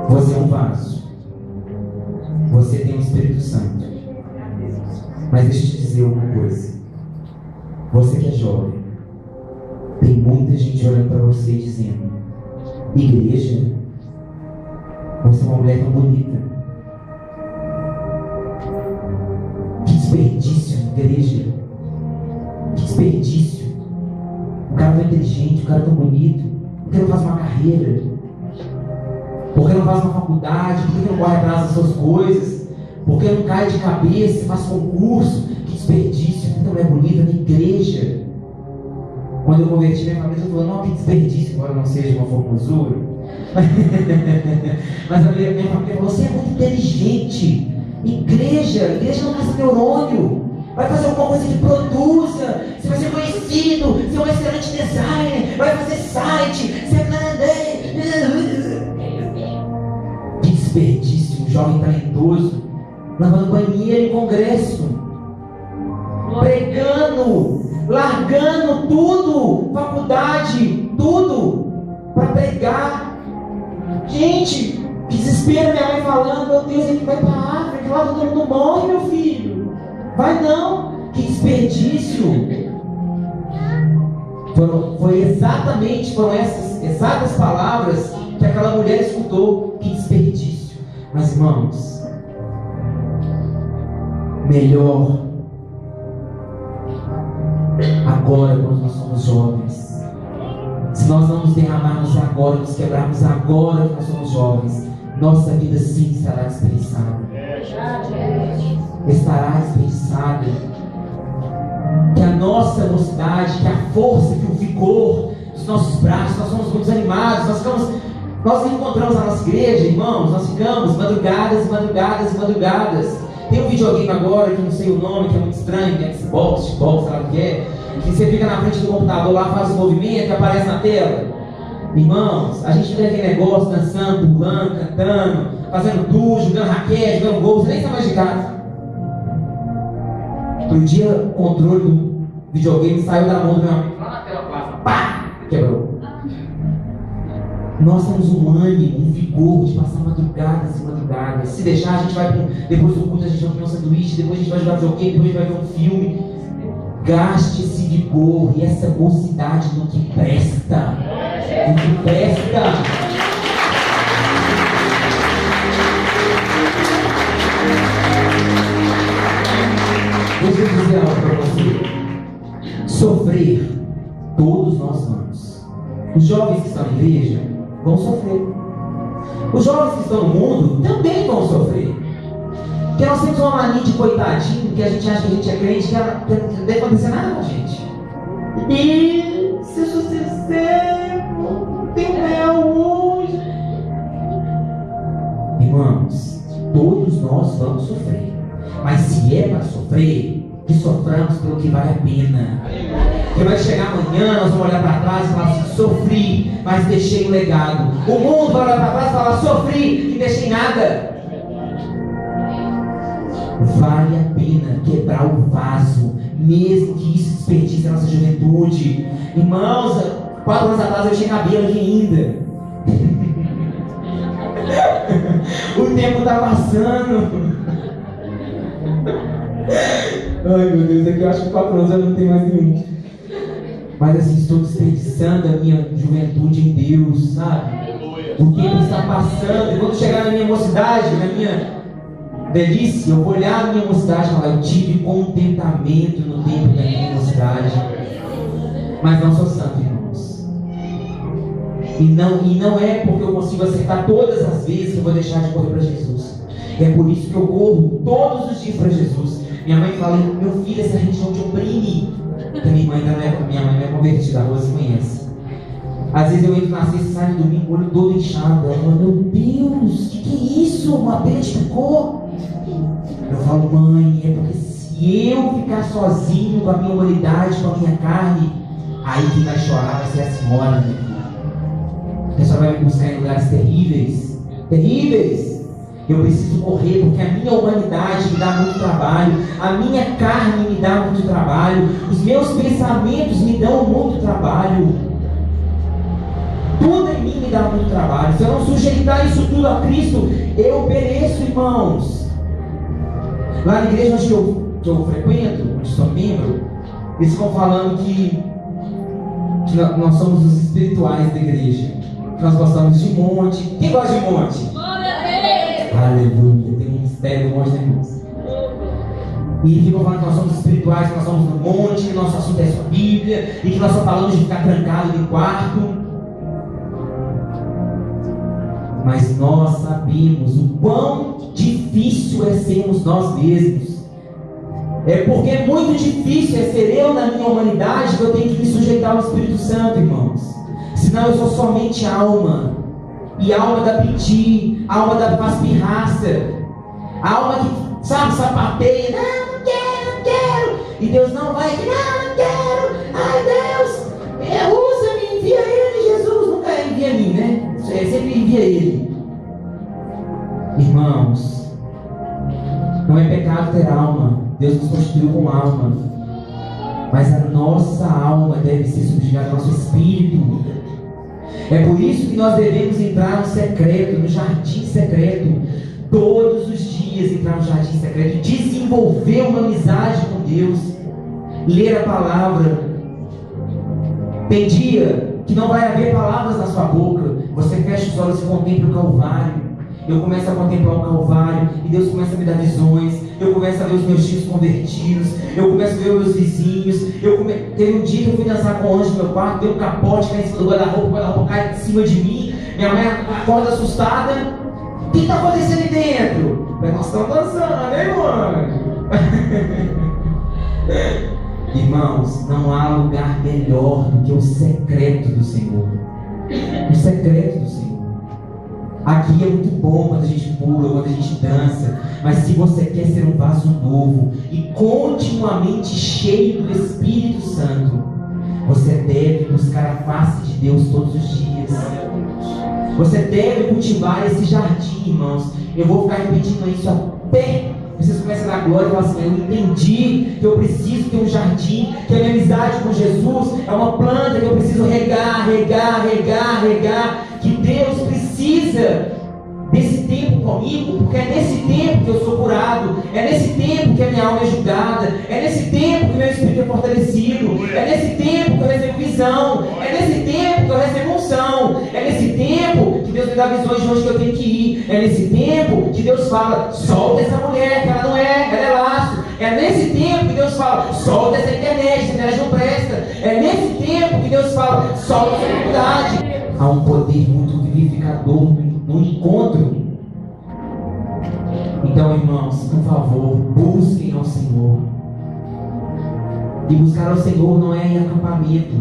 Você é um vaso. Você tem o Espírito Santo. Mas deixa eu te dizer uma coisa. Você que é jovem, tem muita gente olhando para você e dizendo: igreja, você é uma mulher tão bonita. Que desperdício, igreja. Que desperdício. O cara tão inteligente, o cara tão bonito. Por que não faz uma carreira? Por que não faz uma faculdade? Por que não corre atrás das suas coisas? Por que não cai de cabeça, faz concurso? Que desperdício. Então é bonita na igreja. Quando eu converti minha família, eu falei: não, que desperdício, embora não seja uma formosura. Mas a minha família falou: você é muito inteligente. Igreja não gasta neurônio. Vai fazer alguma coisa que produza. Você vai ser conhecido. Você é um excelente designer. Vai fazer site. Que desperdício. Um jovem talentoso lavando banheiro em congresso, pregando, largando tudo, faculdade, tudo, para pregar. Gente, que desespero. Minha mãe falando: meu Deus, ele vai para a África, lá todo mundo morre, meu filho. Vai não, que desperdício. Foram essas exatas palavras que aquela mulher escutou. Que desperdício. Mas irmãos, melhor agora, quando nós somos jovens, se nós não nos derramarmos agora, nos quebrarmos agora que nós somos jovens, nossa vida sim estará desperdiçada. Estará desperdiçada. Que a nossa mocidade, que a força, que o vigor dos nossos braços, nós somos muito animados, nós encontramos a nossa igreja, irmãos, nós ficamos madrugadas e madrugadas e madrugadas. Tem um videogame agora, que não sei o nome, que é muito estranho, que é Xbox, sei lá o que é, que você fica na frente do computador lá, faz o movimento e aparece na tela. Irmãos, a gente vê aquele negócio dançando, pulando, cantando, fazendo tudo, jogando raquete, jogando gol, você nem sai mais de casa. Outro dia, o controle do videogame saiu da mão do meu amigo, lá na tela plasma, pá, quebrou. Nós temos um ânimo, um vigor de passar madrugadas e madrugadas. Se deixar, a gente vai, depois do culto, a gente vai comer um sanduíche, depois a gente vai jogar videogame, depois a gente vai ver um filme. Gaste esse vigor e essa mocidade no que presta. No que presta. Deixa eu dizer algo para você. Sofrer, todos nós vamos. Os jovens que estão na igreja vão sofrer. Os jovens que estão no mundo também vão sofrer. Porque nós temos uma mania de coitadinho, que a gente acha que a gente é crente, que não deve acontecer nada com a gente. E se suceder, tem um real hoje. Irmãos, todos nós vamos sofrer. Mas se é para sofrer, que soframos pelo que vale a pena. Porque vai chegar amanhã, nós vamos olhar para trás e falar assim: sofri, mas deixei um legado. O mundo vai olhar para trás e falar: sofri e deixei nada. Vale a pena quebrar o vaso, mesmo que isso desperdice a nossa juventude. Irmãos, 4 anos atrás eu tinha cabelo aqui ainda. O tempo está passando. Ai meu Deus, é que eu acho que 4 anos eu não tenho mais nenhum. Mas assim, estou desperdiçando a minha juventude em Deus, sabe? O tempo está passando, e quando chegar na minha mocidade, na minha velhice, eu vou olhar a minha mocidade e falar: eu tive contentamento no tempo da minha mocidade. Mas não sou santo, irmãos. E não é porque eu consigo acertar todas as vezes que eu vou deixar de correr para Jesus. É por isso que eu corro todos os dias para Jesus. Minha mãe fala: meu filho, essa religião te oprime. Porque minha mãe não é convertida, a Rosa conhece. Às vezes eu entro na sexta e saio no domingo, o olho todo inchado. Ela fala: meu Deus, que é isso? Uma abelha te picou? Eu falo: mãe, é porque se eu ficar sozinho com a minha humanidade, com a minha carne, aí quem vai chorar vai ser a senhora, né? A pessoa vai me buscar em lugares terríveis. Terríveis! Eu preciso correr porque a minha humanidade me dá muito trabalho, a minha carne me dá muito trabalho, os meus pensamentos me dão muito trabalho. Tudo em mim me dá muito trabalho. Se eu não sujeitar isso tudo a Cristo, eu pereço, irmãos. Lá na igreja onde eu frequento, onde sou membro, eles ficam falando que nós somos os espirituais da igreja, que nós gostamos de monte. Quem gosta de monte? Aleluia, tem um mistério no monte, né, irmãos? E ficam falando que nós somos espirituais, que nós somos no monte, que nosso assunto é só Bíblia, e que nós só falamos de ficar trancado no quarto. Mas nós sabemos o quão difícil é sermos nós mesmos. É porque é muito difícil é ser eu na minha humanidade que eu tenho que me sujeitar ao Espírito Santo, irmãos. Senão eu sou somente alma. E a alma da piti, a alma da faz pirraça, a alma que, sabe, sapateia, não quero, não quero. E Deus não vai, não quero. Ai Deus, usa-me, envia ele, Jesus. Nunca envia mim, né? Sempre envia ele. Irmãos, não é pecado ter alma. Deus nos constituiu com alma. Mas a nossa alma deve ser subjugada ao nosso espírito. É por isso que nós devemos entrar no secreto, no jardim secreto. Todos os dias entrar no jardim secreto. Desenvolver uma amizade com Deus. Ler a palavra. Tem dia que não vai haver palavras na sua boca. Você fecha os olhos e contempla o Calvário. Eu começo a contemplar o Calvário e Deus começa a me dar visões. Eu começo a ver os meus tios convertidos. Eu começo a ver os meus vizinhos. Teve um dia que eu fui dançar com o anjo no meu quarto, deu um capote, cai em cima do guarda-roupa, o guarda-roupa cai em cima de mim. Minha mãe acorda assustada. O que está acontecendo aí dentro? Mas nós estamos dançando, hein, mano? Irmãos, não há lugar melhor do que o secreto do Senhor. O secreto do Senhor. Aqui é muito bom quando a gente pula, quando a gente dança. Mas se você quer ser um vaso novo e continuamente cheio do Espírito Santo, você deve buscar a face de Deus todos os dias. Você deve cultivar esse jardim, irmãos. Eu vou ficar repetindo isso até vocês começam a dar glória e falar assim: eu entendi que eu preciso ter um jardim, que a minha amizade com Jesus é uma planta que eu preciso regar. Que Deus precisa desse tempo comigo, porque é nesse tempo que eu sou curado, é nesse tempo que a minha alma é julgada, é nesse tempo que o meu espírito é fortalecido, é nesse tempo que eu recebo visão, é nesse tempo que eu recebo unção, é nesse tempo que Deus me dá visões de onde que eu tenho que ir, é nesse tempo que Deus fala: solta essa mulher, que ela não é, ela é laço. É nesse tempo que Deus fala: solta essa internet não presta. É nesse tempo que Deus fala: solta essa faculdade. Há um poder muito vivificador no encontro. Então, irmãos, por favor, busquem ao Senhor. E buscar ao Senhor não é em acampamento,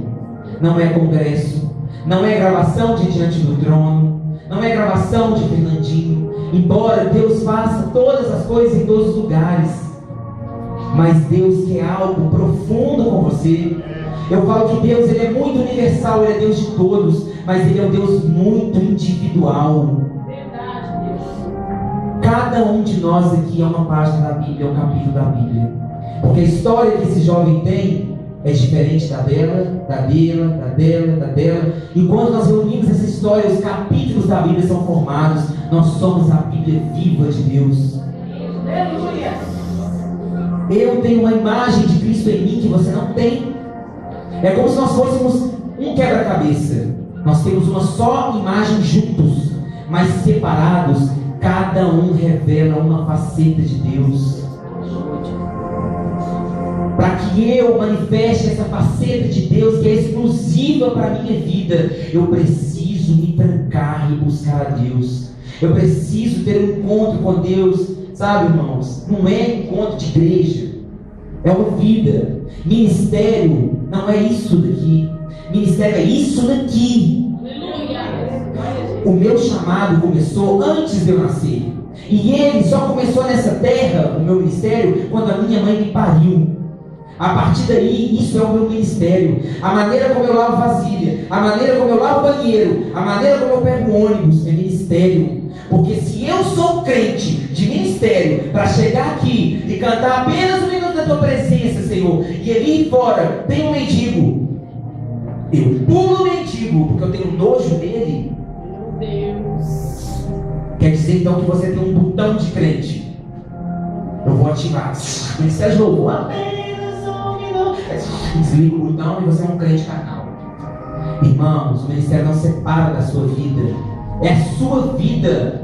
não é congresso, não é gravação de Diante do Trono, não é gravação de Fernandinho. Embora Deus faça todas as coisas em todos os lugares, mas Deus quer algo profundo com você. Eu falo que Deus, Ele é muito universal, Ele é Deus de todos, mas Ele é um Deus muito individual. Verdade, Deus. Cada um de nós aqui é uma página da Bíblia, é um capítulo da Bíblia. Porque a história que esse jovem tem é diferente da dela. E quando nós reunimos essa história, os capítulos da Bíblia são formados. Nós somos a Bíblia viva de Deus. Aleluia. Eu tenho uma imagem de Cristo em mim que você não tem. É como se nós fôssemos um quebra-cabeça. Nós temos uma só imagem juntos, mas separados, cada um revela uma faceta de Deus. Para que eu manifeste essa faceta de Deus que é exclusiva para a minha vida, eu preciso me trancar e buscar a Deus. Eu preciso ter um encontro com Deus. Sabe, irmãos, não é encontro de igreja, é uma vida. Ministério não é isso daqui. Ministério é isso daqui. O meu chamado começou antes de eu nascer. E ele só começou nessa terra, o meu ministério, quando a minha mãe me pariu. A partir daí, isso é o meu ministério. A maneira como eu lavo vasilha, a maneira como eu lavo banheiro, a maneira como eu pego ônibus é ministério. Porque se eu sou crente de ministério para chegar aqui e cantar apenas um minuto da tua presença, Senhor, e ali fora tem um mendigo, eu pulo o mendigo porque eu tenho nojo dele. Meu Deus. Quer dizer então que você tem um botão de crente. Eu vou ativar. Ministério de louvor. Apenas um minuto. Desliga o botão e você é um crente carnal. Irmãos, o ministério não separa da sua vida. É a sua vida.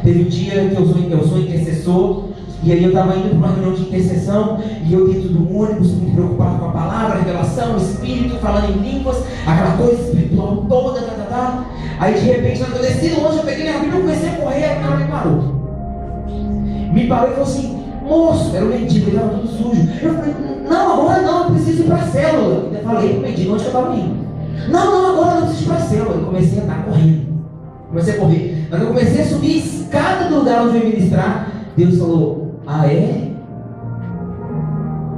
Teve um dia que eu sou intercessor, e aí eu estava indo para uma reunião de intercessão, e eu dentro do ônibus, muito preocupado com a palavra, a revelação, o Espírito, falando em línguas, aquela coisa espiritual toda, Aí de repente, quando eu desci longe, eu peguei minha Bíblia, eu comecei a correr, a cara me parou. Me parou e falou assim: moço, era o mendigo, ele estava todo sujo. Eu falei: não, agora não, eu preciso ir para a célula. Eu falei para o mendigo onde eu estava indo. Não, agora eu não preciso ir para a célula. Eu comecei a andar correndo. Comecei a correr. Quando eu comecei a subir a escada do lugar onde eu ia ministrar, Deus falou: ah é?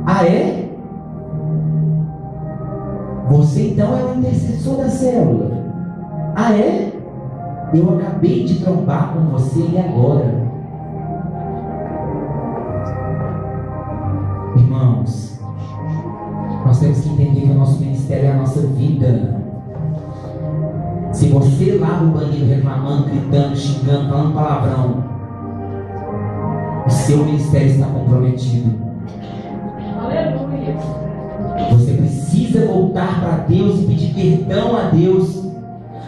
Ah é? Você então é o intercessor da célula. Ah é? Eu acabei de trombar com você e agora? Irmãos, nós temos que entender que o nosso ministério é a nossa vida. Se você lava o banheiro reclamando, gritando, xingando, falando palavrão, o seu ministério está comprometido. Aleluia. Você precisa voltar para Deus e pedir perdão a Deus,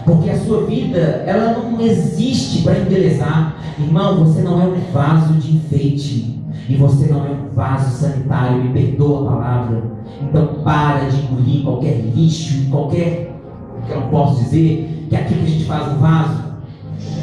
porque a sua vida, ela não existe para embelezar. Irmão, você não é um vaso de enfeite, e você não é um vaso sanitário, me perdoa a palavra. Então para de engolir qualquer lixo, qualquer, que eu não posso dizer, que é aquilo que a gente faz no vaso.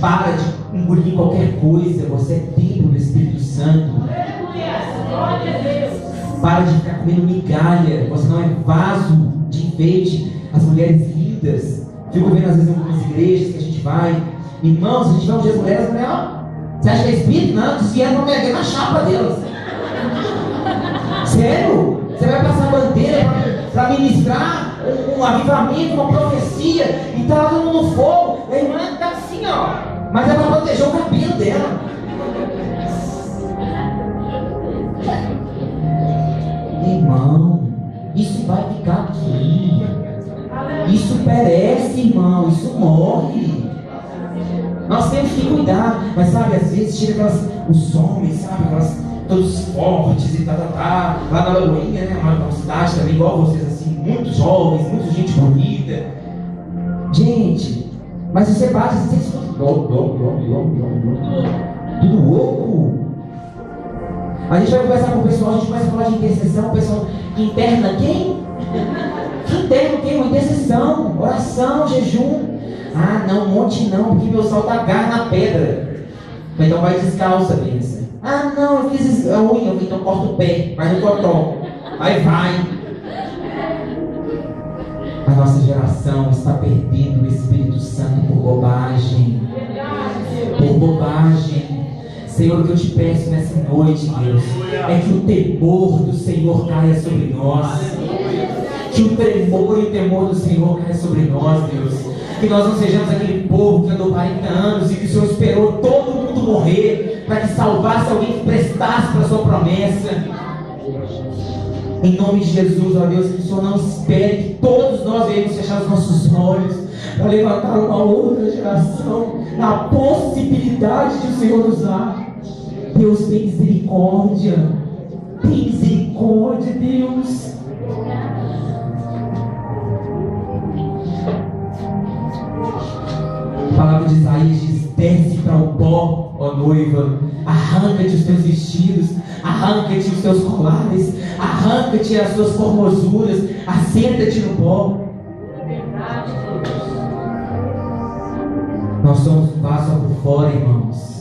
Para de engolir qualquer coisa. Você é templo do Espírito Santo. Aleluia. Glória a Deus. Para de ficar comendo migalha. Você não é vaso de enfeite. As mulheres lindas, fico vendo às vezes em algumas igrejas que a gente vai, irmãos, a gente vai onde as mulheres, ó, você acha que é espírito? Não, diz que vão pegar na chapa delas. Sério? Você vai passar bandeira para ministrar um avivamento, uma profecia, e está lá todo mundo no fogo, e a irmã está assim, ó, mas é para proteger o cabelo dela. Irmão, isso vai ficar aqui. Isso perece, irmão, isso morre. Nós temos que cuidar, mas sabe, às vezes chega os homens, sabe, todos fortes e lá na Lagoinha, né, uma cidade também igual vocês, assim, muitos jovens, muita gente bonita. Gente, mas você bate, você escuta tudo louco. A gente vai conversar com o pessoal, a gente começa a falar de intercessão, o pessoal interna quem? Interna o quê? Uma intercessão, oração, jejum. Ah, não, monte não, porque meu salto agarra na pedra. Então vai descalça, benção. Ah, não, eu fiz a unha, então corta o pé, vai no totó. Aí vai. A nossa geração está perdendo o Espírito Santo por bobagem. Por bobagem. Senhor, o que eu te peço nessa noite, Deus, é que o temor do Senhor caia sobre nós. Que o tremor e o temor do Senhor caia sobre nós, Deus. Que nós não sejamos aquele povo que andou 40 anos e que o Senhor esperou todo mundo morrer para que salvasse alguém que prestasse para a sua promessa. Em nome de Jesus, ó Deus, que o Senhor não espere que todos nós venhamos fechar os nossos olhos para levantar uma outra geração na possibilidade de o Senhor usar. Deus, tem misericórdia. Tem misericórdia, Deus. A palavra de Isaías diz: desce para o pó, ó noiva, arranca-te os teus vestidos, arranca-te os teus colares, arranca-te as suas formosuras, assenta-te no pó. Nós somos um vaso por fora, irmãos.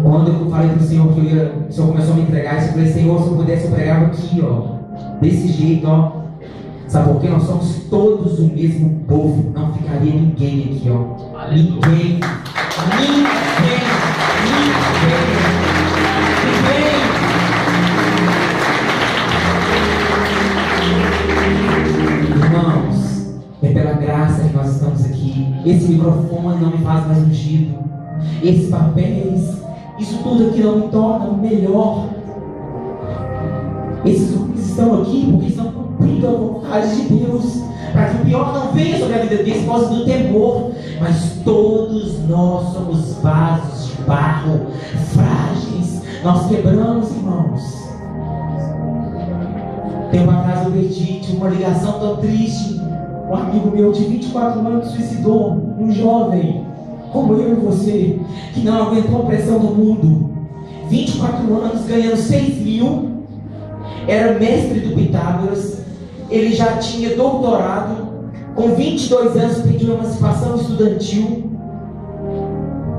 Quando eu falei para o Senhor que o Senhor começou a me entregar isso, eu falei: Senhor, se eu pudesse, eu pregava aqui, ó, desse jeito, ó. Sabe por quê? Nós somos todos o mesmo povo. Não ficaria ninguém aqui, ó. Ninguém. Irmãos, é pela graça que nós estamos aqui. Esse microfone não me faz mais ungido. Esses papéis, isso tudo aqui não me torna melhor. Esses homens estão aqui porque estão cumprindo a vontade de Deus, para que o pior não venha sobre a vida deles por causa do temor. Mas todos nós somos vasos de barro, frágeis. Nós quebramos, irmãos. Tempo atrás eu perdi uma ligação tão triste. Um amigo meu de 24 anos suicidou, um jovem como eu e você, que não aguentou a pressão do mundo. 24 anos, ganhando 6 mil. Era mestre do Pitágoras, ele já tinha doutorado, com 22 anos pediu emancipação estudantil,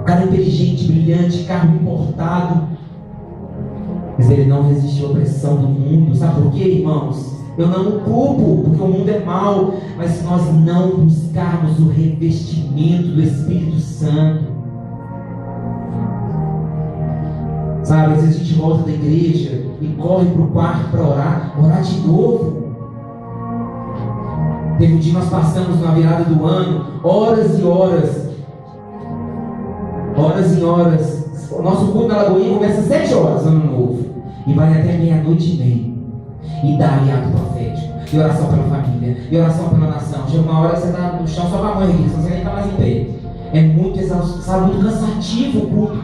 cara inteligente, brilhante, carro importado, mas ele não resistiu à pressão do mundo. Sabe por quê, irmãos? Eu não o culpo, porque o mundo é mau. Mas se nós não buscarmos o revestimento do Espírito Santo, sabe, às vezes a gente volta da igreja e corre para o quarto para orar de novo. Teve um dia nós passamos na virada do ano, horas e horas. O nosso culto na Lagoinha começa às 7 horas, ano novo, e vai até 00:30. E dá aliado profético, e oração pela família, e oração pela nação. Chega uma hora que você está no chão só com a mãe aqui, senão você nem está mais em pé. É muito exaustivo, sabe, muito cansativo o culto.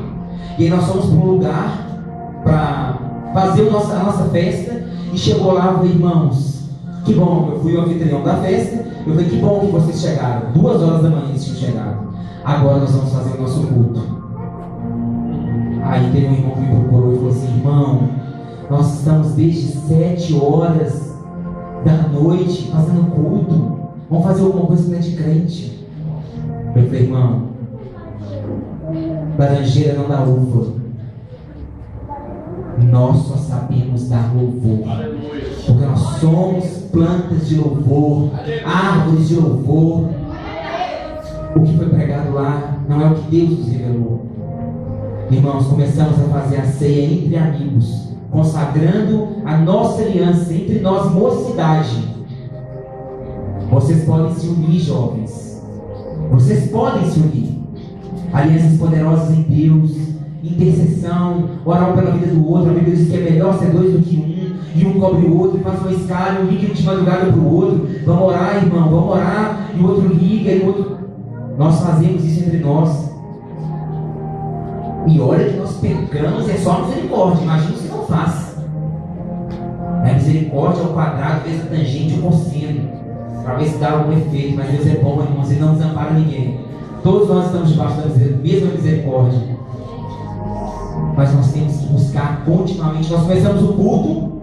E aí nós fomos para um lugar para fazer a nossa festa, e chegou lá e falei, irmãos, que bom, eu fui o anfitrião da festa, eu falei, que bom que vocês chegaram, 2 horas da manhã eles tinham chegado. Agora nós vamos fazer o nosso culto. Aí teve um irmão que me procurou e falou assim, irmão, nós estamos desde 7 horas da noite fazendo culto, vamos fazer alguma coisa que não é de crente. Eu falei, irmão, laranjeira não dá uva, nós só sabemos dar louvor, porque nós somos plantas de louvor, árvores de louvor. O que foi pregado lá não é o que Deus nos revelou. Irmãos, começamos a fazer a ceia entre amigos, consagrando a nossa aliança entre nós, mocidade. Vocês podem se unir, jovens. Vocês podem se unir. Alianças poderosas em Deus, intercessão, orar pela vida do outro. A Bíblia diz que é melhor ser 2 do que 1, e um cobre o outro, e faz uma escala, um liga de madrugada para o outro. Vamos orar, irmão, vamos orar, e o outro liga, e o outro. Nós fazemos isso entre nós. E olha que nós pecamos, é só misericórdia. Imagina se não faz. A misericórdia ao quadrado vezes a tangente o cosseno, para ver se dá algum efeito. Mas Deus é bom, irmãos, Ele não desampara ninguém. Todos nós estamos debaixo da mesma misericórdia. Mas nós temos que buscar continuamente. Nós começamos o culto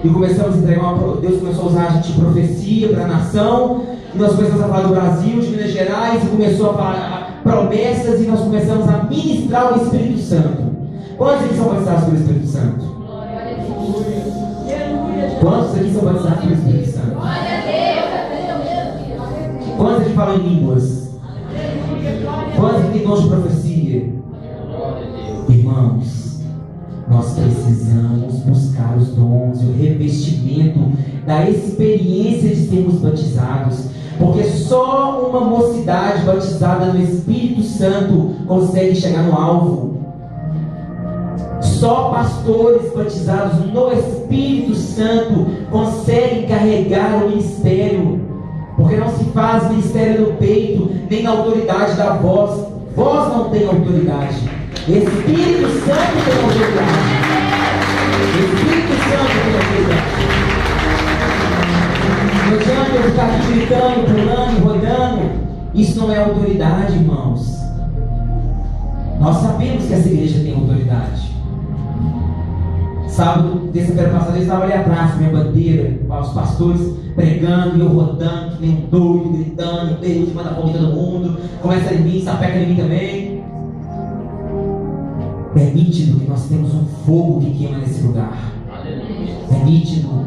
e começamos a entregar Deus começou a usar a gente de profecia para a nação. E nós começamos a falar do Brasil, de Minas Gerais, e começou a falar promessas, e nós começamos a ministrar o Espírito Santo. Quantos aqui são batizados pelo Espírito Santo? Quantos aqui são batizados pelo Espírito Santo? Quantos aqui falam em línguas? Quantos aqui têm dom de profecia? Irmãos, nós precisamos buscar os dons e o revestimento da experiência de sermos batizados, porque só uma mocidade batizada no Espírito Santo consegue chegar no alvo. Só pastores batizados no Espírito Santo conseguem carregar o ministério, porque não se faz ministério no peito, nem na autoridade da voz. Voz não tem autoridade, Espírito Santo tem autoridade. Espírito Santo tem autoridade. Não adianta eu ficar aqui gritando, pulando, rodando. Isso não é autoridade, irmãos. Nós sabemos que essa igreja tem autoridade. Sábado, terça-feira passada, eu estava ali atrás com minha bandeira, os pastores pregando, e eu rodando, que nem um doido, gritando, Deus manda fogo em todo mundo, começa em mim, sapeca em mim também. É nítido que nós temos um fogo que queima nesse lugar. É nítido.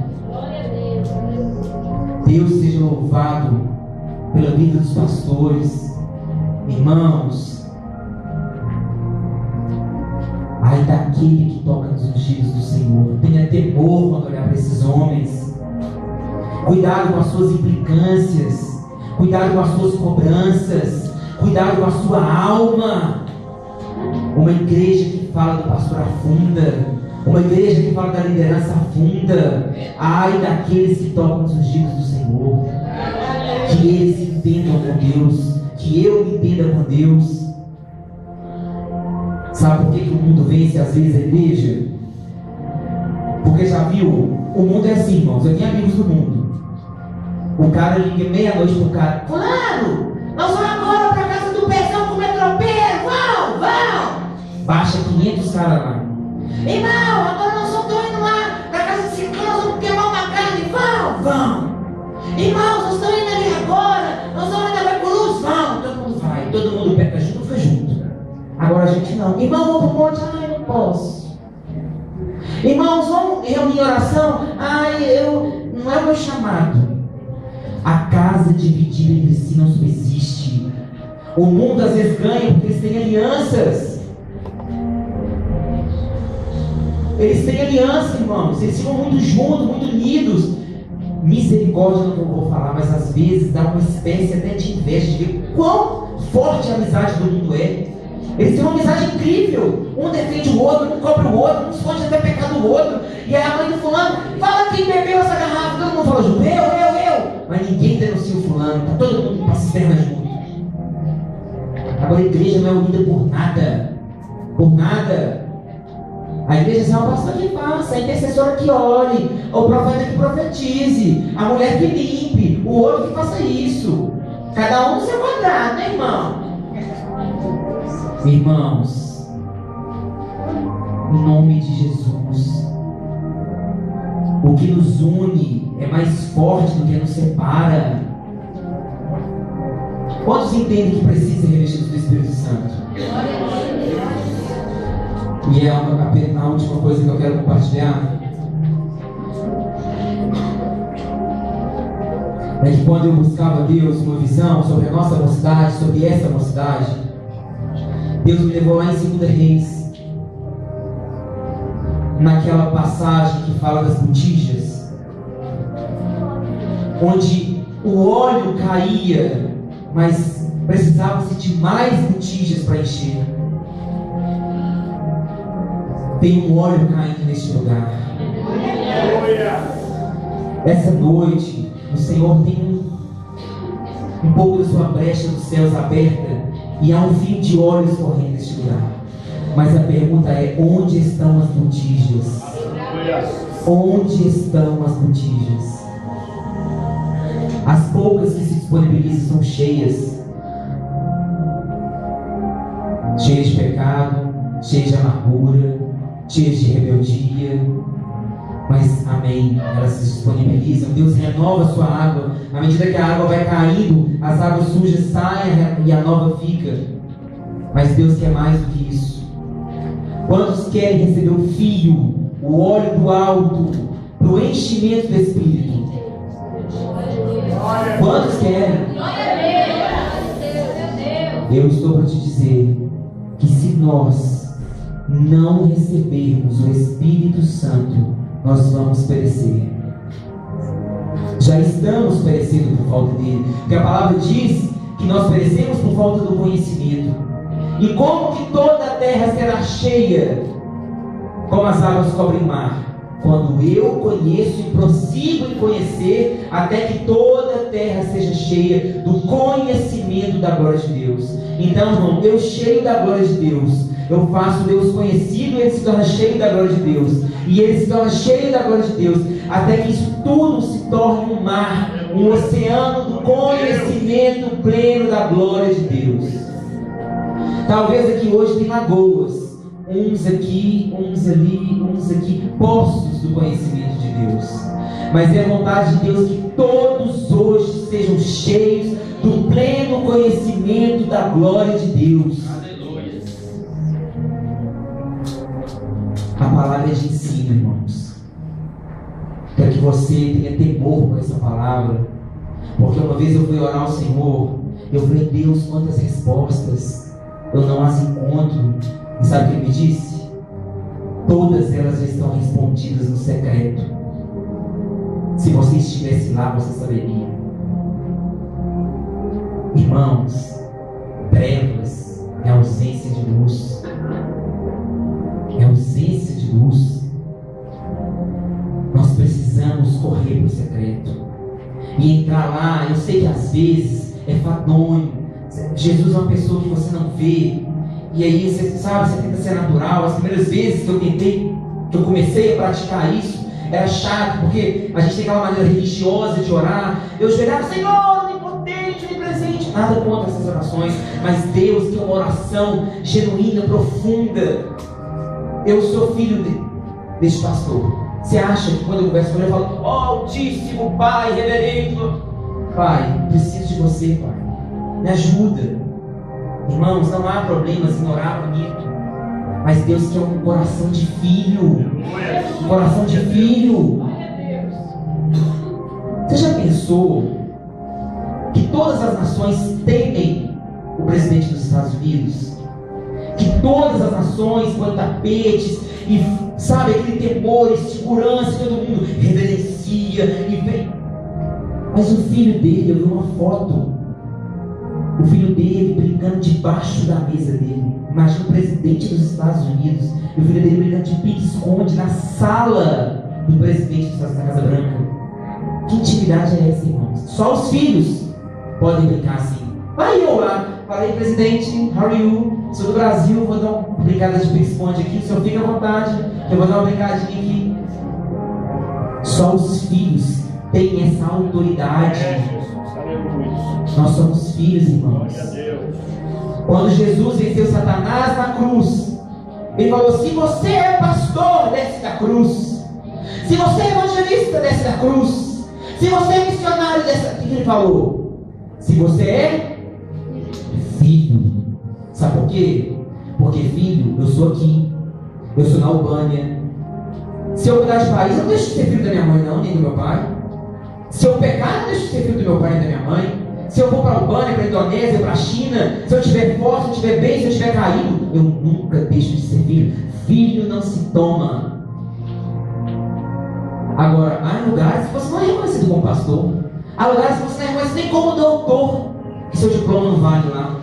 Deus seja louvado pela vida dos pastores. Irmãos, ai daquele que toca nos ungidos do Senhor. Tenha temor quando olhar para esses homens. Cuidado com as suas implicâncias. Cuidado com as suas cobranças. Cuidado com a sua alma. Uma igreja que fala do pastor afunda. Uma igreja que fala da liderança afunda. Ai daqueles que tocam nos ungidos do Senhor. Que eles entendam com Deus. Que eu entenda com Deus. Sabe por que o mundo vence às vezes a igreja? Porque já viu? O mundo é assim, irmãos. Eu tenho amigos do mundo. O cara liga meia-noite pro cara. Fulano, nós vamos agora pra casa do Pezão comer tropeiro. Vão! Baixa 500 caras lá. Irmão, agora nós só estamos indo lá pra casa de Ciclano, nós vamos queimar uma carne. Vão! Irmãos, nós estamos indo ali agora. Nós vamos indo lá pro luz. Vão! Todo mundo vai. Todo mundo peca junto, foi junto. Agora a gente não. Irmão, vamos pro monte. Ai, não posso. Irmãos, vamos reunir em oração. Ai, eu não é o meu chamado. A casa dividida entre si não subsiste. O mundo às vezes ganha porque eles têm alianças. Eles têm aliança, irmãos. Eles ficam muito juntos, muito unidos. Misericórdia eu não vou falar, mas às vezes dá uma espécie até de inveja de ver quão forte a amizade do mundo é. Eles têm uma amizade incrível. Um defende o outro, um cobre o outro, um esconde até pecado do outro. E aí a mãe do fulano fala quem bebeu essa garrafa. Todo mundo fala junto, eu. Mas ninguém denuncia o fulano. Está todo mundo para a cisterna junto. Agora a igreja não é unida por nada. Por nada. A igreja é uma pastora que faça, a intercessora que ore, o profeta que profetize, a mulher que limpe, o outro que faça isso. Cada um no seu quadrado, né, irmão? Irmãos, em nome de Jesus, o que nos une é mais forte do que nos separa. Quantos entendem que precisa ser revestido do Espírito Santo? E é a última coisa que eu quero compartilhar. É que quando eu buscava Deus uma visão sobre a nossa mocidade, sobre essa mocidade, Deus me levou lá em 2 Reis, naquela passagem que fala das botijas, onde o óleo caía, mas precisava-se de mais botijas para encher. Tem um óleo caindo neste lugar. Essa noite, o Senhor tem um pouco da sua brecha dos céus aberta e há um fio de óleo correndo neste lugar. Mas a pergunta é: onde estão as botijas? Onde estão as botijas? As poucas que se disponibilizam são cheias. Cheias de pecado, cheias de amargura, cheias de rebeldia, mas amém, elas se disponibilizam. Deus renova a sua água. À medida que a água vai caindo, as águas sujas saem e a nova fica. Mas Deus quer mais do que isso. Quantos querem receber o fio, o óleo do alto, para o enchimento do Espírito? Quantos querem? Eu estou para te dizer que se nós não recebermos o Espírito Santo, nós vamos perecer. Já estamos perecendo por falta dele, porque a palavra diz que nós perecemos por falta do conhecimento. E como que toda a terra será cheia, como as águas cobrem o mar? Quando eu conheço e prossigo em conhecer, até que toda a terra seja cheia do conhecimento da glória de Deus. Então, irmão, eu cheio da glória de Deus, eu faço Deus conhecido e ele se torna cheio da glória de Deus. E ele se torna cheio da glória de Deus, até que isso tudo se torne um mar, um oceano do conhecimento pleno da glória de Deus. Talvez aqui hoje tem lagoas, uns aqui, uns ali, uns aqui, poços do conhecimento de Deus. Mas é a vontade de Deus que todos hoje sejam cheios do pleno conhecimento da glória de Deus. Aleluia. A palavra é de ensino, irmãos. Quero que você tenha temor com essa palavra, porque uma vez eu fui orar ao Senhor, eu falei: Deus, quantas respostas, eu não as encontro. E sabe o que ele me disse? Todas elas já estão respondidas no secreto. Se você estivesse lá, você saberia. Irmãos, trevas é ausência de luz. É ausência de luz. Nós precisamos correr para o secreto e entrar lá. Eu sei que às vezes é fadonho. Jesus é uma pessoa que você não vê. E aí você sabe, você tenta ser natural. As primeiras vezes que eu comecei a praticar isso, era chato, porque a gente tem aquela maneira religiosa de orar. Eu ajoelhava: Senhor, onipotente, onipresente. Nada contra essas orações, mas Deus tem uma oração genuína, profunda. Eu sou filho deste pastor. Você acha que quando eu converso com ele, eu falo: ó Altíssimo Pai, reverendo Pai, preciso de você, Pai, me ajuda. Irmãos, não há problemas em orar bonito, mas Deus quer um coração de filho. Um coração de filho. já pensou que todas as nações temem o presidente dos Estados Unidos? Que todas as nações põem tapetes e, sabe, aquele temor, segurança, todo mundo reverencia e vem. Mas o filho dele, eu vi uma foto, o filho dele brincando debaixo da mesa dele. Imagina o presidente dos Estados Unidos e o filho dele brincando de pique-esconde na sala do presidente dos Estados Unidos, na Casa Branca. Que intimidade é essa, irmãos? Só os filhos podem brincar assim. Vai eu lá, falei, presidente, how are you? Sou do Brasil, vou dar uma brincada de pique-esconde aqui, o senhor fica à vontade, eu vou dar uma brincadinha aqui. Só os filhos têm essa autoridade. Nós somos filhos, irmãos. Quando Jesus venceu Satanás na cruz, ele falou: se você é pastor, desce da cruz. Se você é evangelista, desce da cruz. Se você é missionário, desce da cruz. O que ele falou? Se você é filho. Sabe por quê? Porque filho, eu sou aqui. Eu sou na Albânia. Se eu mudar de país, eu não deixo de ser filho da minha mãe, não, nem do meu pai. Se eu pecar, eu não deixo de ser filho do meu pai e da minha mãe. Se eu for para a Albânia, para a Indonésia, para a China, se eu estiver forte, se eu estiver bem, se eu estiver caído, eu nunca deixo de ser filho. Filho não se toma. Agora, há lugares que você não é reconhecido como pastor. Há lugares que você não é reconhecido nem como doutor, que seu diploma não vale lá.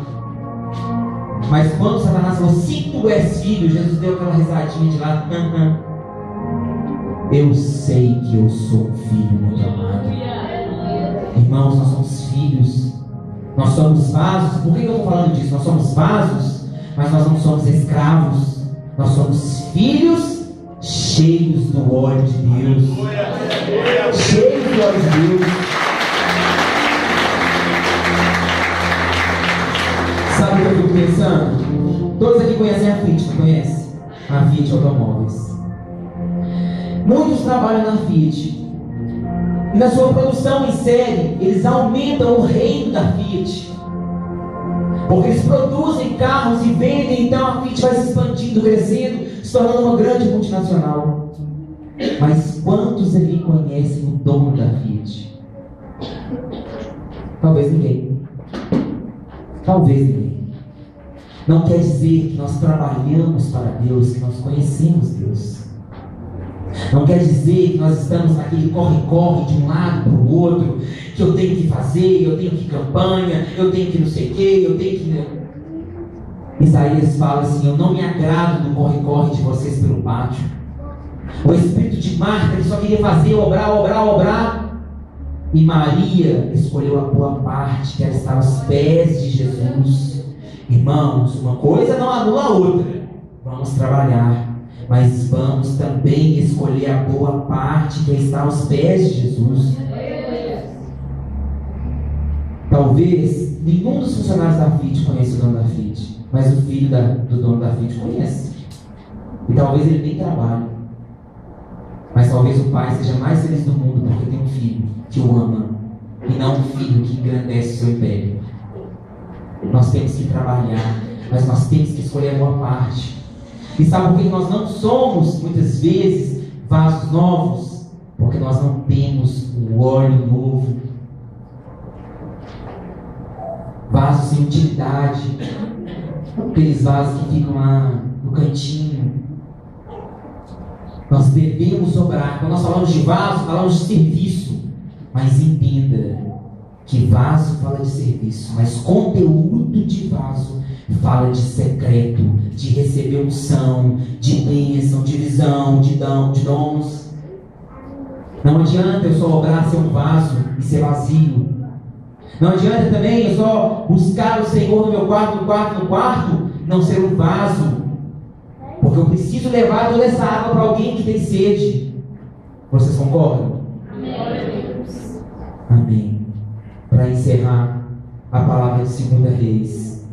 Mas quando Satanás falou: se tu és filho, Jesus deu aquela risadinha de lá. Eu sei que eu sou um filho muito amado. Irmãos, nós somos filhos. Nós somos vasos. Por que eu estou falando disso? Nós somos vasos, mas nós não somos escravos. Nós somos filhos cheios do ódio de Deus. Cheios do ódio de Deus. Sabe o que eu fico pensando? Todos aqui conhecem a Fiat, não conhecem? A Fiat Automóveis. Muitos trabalham na Fiat. E na sua produção em série, eles aumentam o reino da Fiat. Porque eles produzem carros e vendem, então a Fiat vai se expandindo, crescendo, se tornando uma grande multinacional. Mas quantos ali conhecem o dono da Fiat? Talvez ninguém. Talvez ninguém. Não quer dizer que nós trabalhamos para Deus, que nós conhecemos Deus. Não quer dizer que nós estamos naquele corre-corre de um lado para o outro, que eu tenho que fazer, eu tenho que campanha, eu tenho que não sei o quê, eu tenho que... Isaías fala assim: eu não me agrado do corre-corre de vocês pelo pátio. O espírito de Marta, ele só queria fazer, obrar. E Maria escolheu a boa parte, que era estar aos pés de Jesus. Irmãos, uma coisa não anula a outra. Vamos trabalhar. Mas vamos também escolher a boa parte, que está aos pés de Jesus. Talvez nenhum dos funcionários da Fiat conheça o dono da Fiat, mas o filho do dono da Fiat conhece. E talvez ele nem trabalhe. Mas talvez o pai seja mais feliz do mundo porque tem um filho que o ama, e não um filho que engrandece o seu império. Nós temos que trabalhar, mas nós temos que escolher a boa parte. E sabe por que nós não somos, muitas vezes, vasos novos? Porque nós não temos o óleo novo. Vasos sem utilidade. Aqueles vasos que ficam lá no cantinho. Nós devemos sobrar. Quando nós falamos de vaso, falamos de serviço. Mas entenda que vaso fala de serviço, mas conteúdo de vaso fala de secreto, de receber unção, de bênção, de visão, de dons. Não adianta eu só obrar ser um vaso e ser vazio. Não adianta também eu só buscar o Senhor no meu quarto, não ser um vaso. Porque eu preciso levar toda essa água para alguém que tem sede. Vocês concordam? Amém. Amém. Para encerrar a palavra de 2 Reis,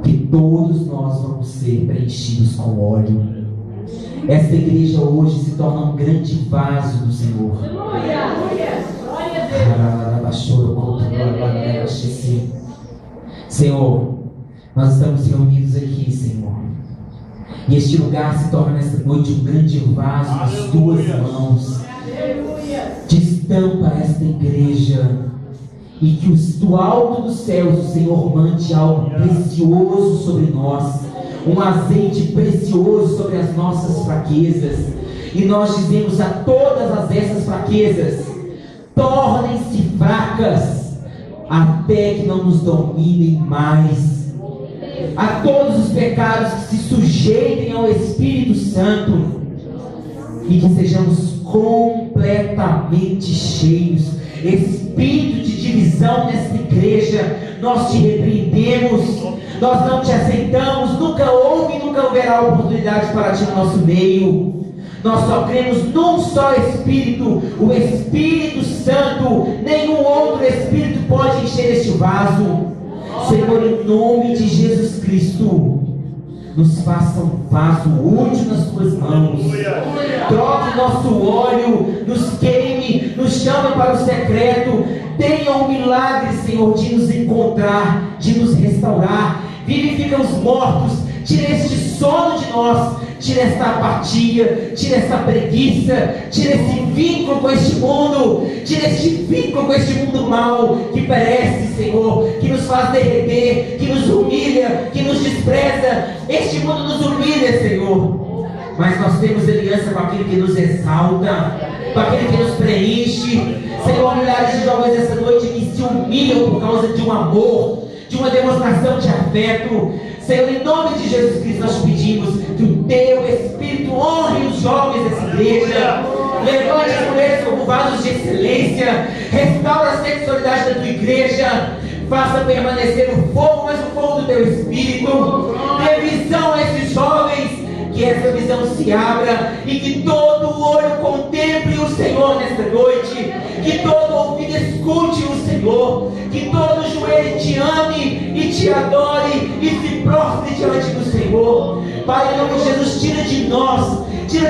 que todos nós vamos ser preenchidos com óleo. Esta igreja hoje se torna um grande vaso do Senhor. Senhor, nós estamos reunidos aqui, Senhor, e este lugar se torna nesta noite um grande vaso nas tuas mãos. Destampa esta igreja e que do alto dos céus o Senhor mande algo precioso sobre nós, um azeite precioso sobre as nossas fraquezas. E nós dizemos a todas essas fraquezas: tornem-se fracas, até que não nos dominem mais. A todos os pecados que se sujeitem ao Espírito Santo, e que sejamos completamente cheios. Espírito de divisão nesta igreja, nós te repreendemos, nós não te aceitamos, nunca houve e nunca haverá oportunidade para ti no nosso meio. Nós só cremos num só Espírito, o Espírito Santo. Nenhum outro Espírito pode encher este vaso. Senhor, em nome de Jesus Cristo, nos faça um vaso útil nas tuas mãos. Troque nosso óleo, nos queime, nos chame para o secreto. Tenha um milagre, Senhor, de nos encontrar, de nos restaurar. Vivifica os mortos, tira este sono de nós, tira esta apatia, tira esta preguiça, tira esse vínculo com este mundo, tira este vínculo com este mundo mau que perece, Senhor, que nos faz derreter, que nos humilha, que nos despreza. Este mundo nos humilha, Senhor, mas nós temos aliança com aquele que nos exalta, com aquele que nos preenche. Senhor, milhares de jovens essa noite que se humilham por causa de um amor, de uma demonstração de afeto. Senhor, em nome de Jesus Cristo, nós pedimos que o Teu Espírito honre os jovens dessa igreja. Levante as mulheres como vasos de excelência. Restaura a sexualidade da Tua igreja. Faça permanecer o fogo, mas o fogo do Teu Espírito. Dê visão a esses jovens. Que essa visão se abra e que todo olho contemple o Senhor nesta noite. Que todo ouvido escute o Senhor. Que todo joelho te ame e te adore e se prostre diante do Senhor. Pai, em nome de Jesus, tira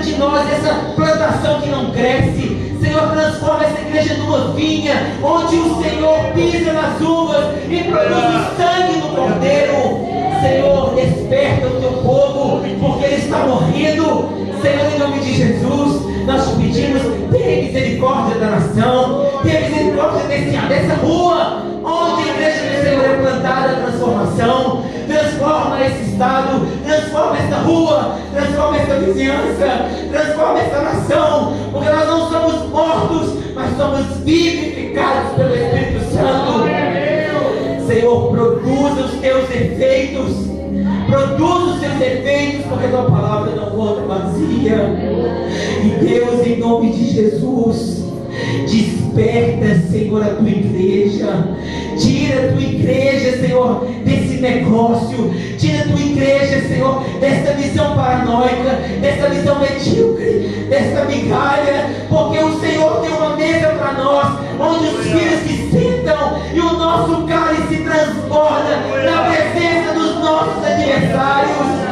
de nós essa plantação que não cresce. Senhor, transforma essa igreja numa vinha, onde o Senhor pisa nas uvas e produz o sangue do Cordeiro. Senhor, desperta o Teu povo, porque ele está morrendo. Senhor, em nome de Jesus, nós te pedimos, tenha misericórdia da nação, tenha misericórdia dessa rua, onde a igreja do Senhor é plantada, a transformação. Transforma esse estado, transforma essa rua, transforma essa vizinhança, transforma essa nação, porque nós não somos mortos, mas somos vivificados pelo Espírito Santo. Senhor, produza os Teus efeitos, produza os Teus efeitos, porque a Tua palavra não volta vazia. E Deus, em nome de Jesus, desperta, Senhor, a Tua igreja. Tira a Tua igreja, Senhor, desse negócio. Tira a Tua igreja, Senhor, dessa visão paranoica, dessa visão medíocre, dessa migalha, porque o Senhor tem uma mesa para nós, onde os filhos se sentam e o nosso cálice transborda na presença dos nossos adversários.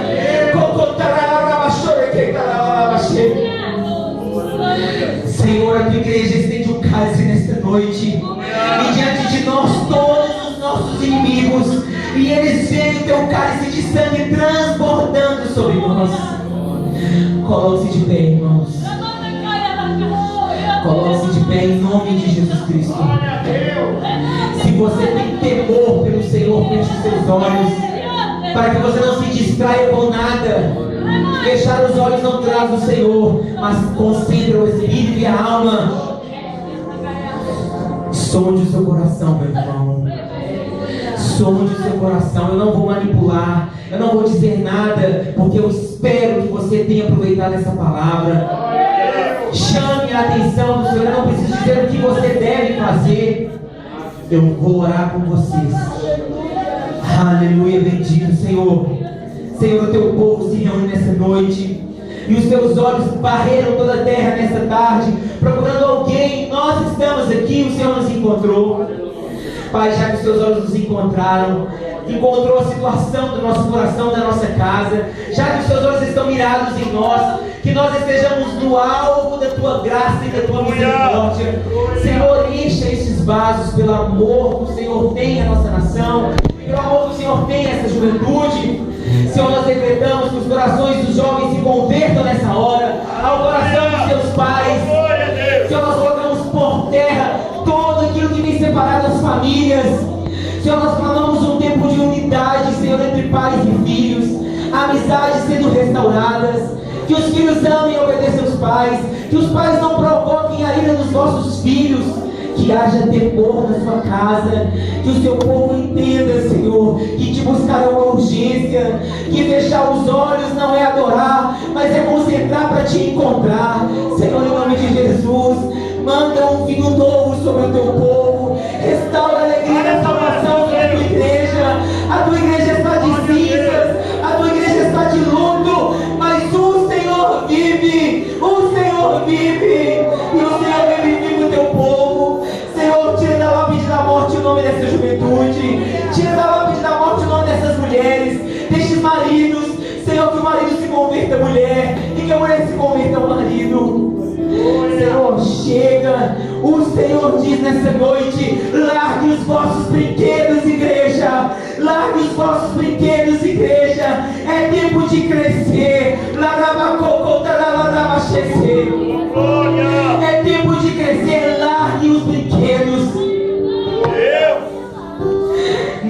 Senhor, a Tua igreja estende o cálice nesta noite, e diante de nós todos os nossos inimigos, e eles veem o Teu cálice de sangue transbordando sobre nós. Coloque-se de pé, irmãos. Coloque-se de pé em nome de Jesus Cristo. Se você tem temor pelo Senhor, feche os seus olhos, para que você não se distraia com nada. Fechar os olhos não traz o Senhor, mas concentra o Espírito e a alma. Sonde o seu coração, meu irmão. Sonde o seu coração. Eu não vou manipular, eu não vou dizer nada, porque eu espero que você tenha aproveitado essa palavra. Chame a atenção do Senhor. Eu não preciso dizer o que você deve fazer. Eu vou orar com vocês. Aleluia, bendito Senhor. Senhor, o Teu povo se reúne nessa noite, e os Teus olhos barreram toda a terra nessa tarde, procurando alguém. Nós estamos aqui, o Senhor nos encontrou. Pai, já que os Teus olhos nos encontraram, encontrou a situação do nosso coração, da nossa casa, já que os Teus olhos estão mirados em nós, que nós estejamos no alvo da Tua graça e da Tua misericórdia. Senhor, encha esses vasos pelo amor que o Senhor tem à nossa nação, pelo amor que o Senhor tem a essa juventude. Senhor, nós decretamos que os corações dos jovens se convertam nessa hora ao coração dos seus pais. Senhor, nós colocamos por famílias. Senhor, nós clamamos um tempo de unidade, Senhor, entre pais e filhos, amizades sendo restauradas, que os filhos amem e obedeçam aos pais, que os pais não provoquem a ira dos vossos filhos, que haja temor na sua casa, que o seu povo entenda, Senhor, que te buscar é uma urgência, que fechar os olhos não é adorar, mas é concentrar para te encontrar. Senhor, em nome de Jesus, manda um vinho novo sobre o teu povo, restaura a alegria da salvação sobre a tua igreja. A tua igreja está de cinzas, a tua igreja está de luto, mas o Senhor vive, o Senhor vive, e o Senhor vive o teu povo. Senhor, tira da lápide da morte o nome dessa juventude, tira da lápide da morte o nome dessas mulheres, destes maridos, Senhor, que o marido se converta à mulher, e que a mulher se converta ao marido. Senhor, chega. O Senhor diz nessa noite: largue os vossos brinquedos, igreja. Largue os vossos brinquedos, igreja. É tempo de crescer. É tempo de crescer. Largue os brinquedos.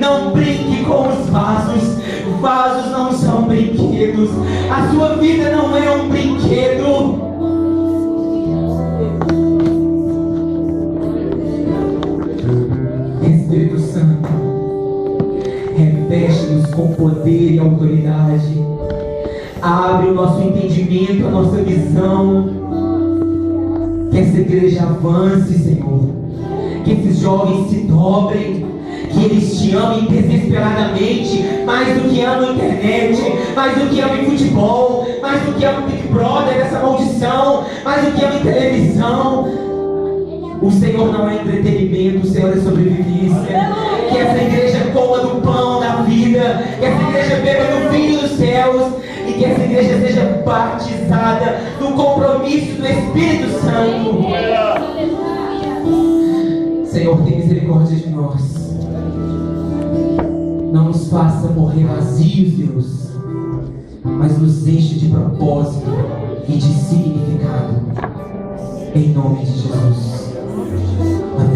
Não brinque com os vasos. Vasos não são brinquedos. A sua vida não é um brinquedo. Espírito Santo, reveste-nos com poder e autoridade. Abre o nosso entendimento, a nossa visão. Que essa igreja avance, Senhor. Que esses jovens se dobrem. Que eles te amem desesperadamente, mais do que amam a internet, mais do que amam futebol, mais do que amam Big Brother, essa maldição, mais do que amam televisão. O Senhor não é entretenimento, o Senhor é sobrevivência. Que essa igreja coma do pão da vida, que essa igreja beba do vinho dos céus, e que essa igreja seja batizada no compromisso do Espírito Santo. Senhor, tem misericórdia de nós. Não nos faça morrer vazios, Deus, mas nos enche de propósito e de significado. Em nome de Jesus. Amém.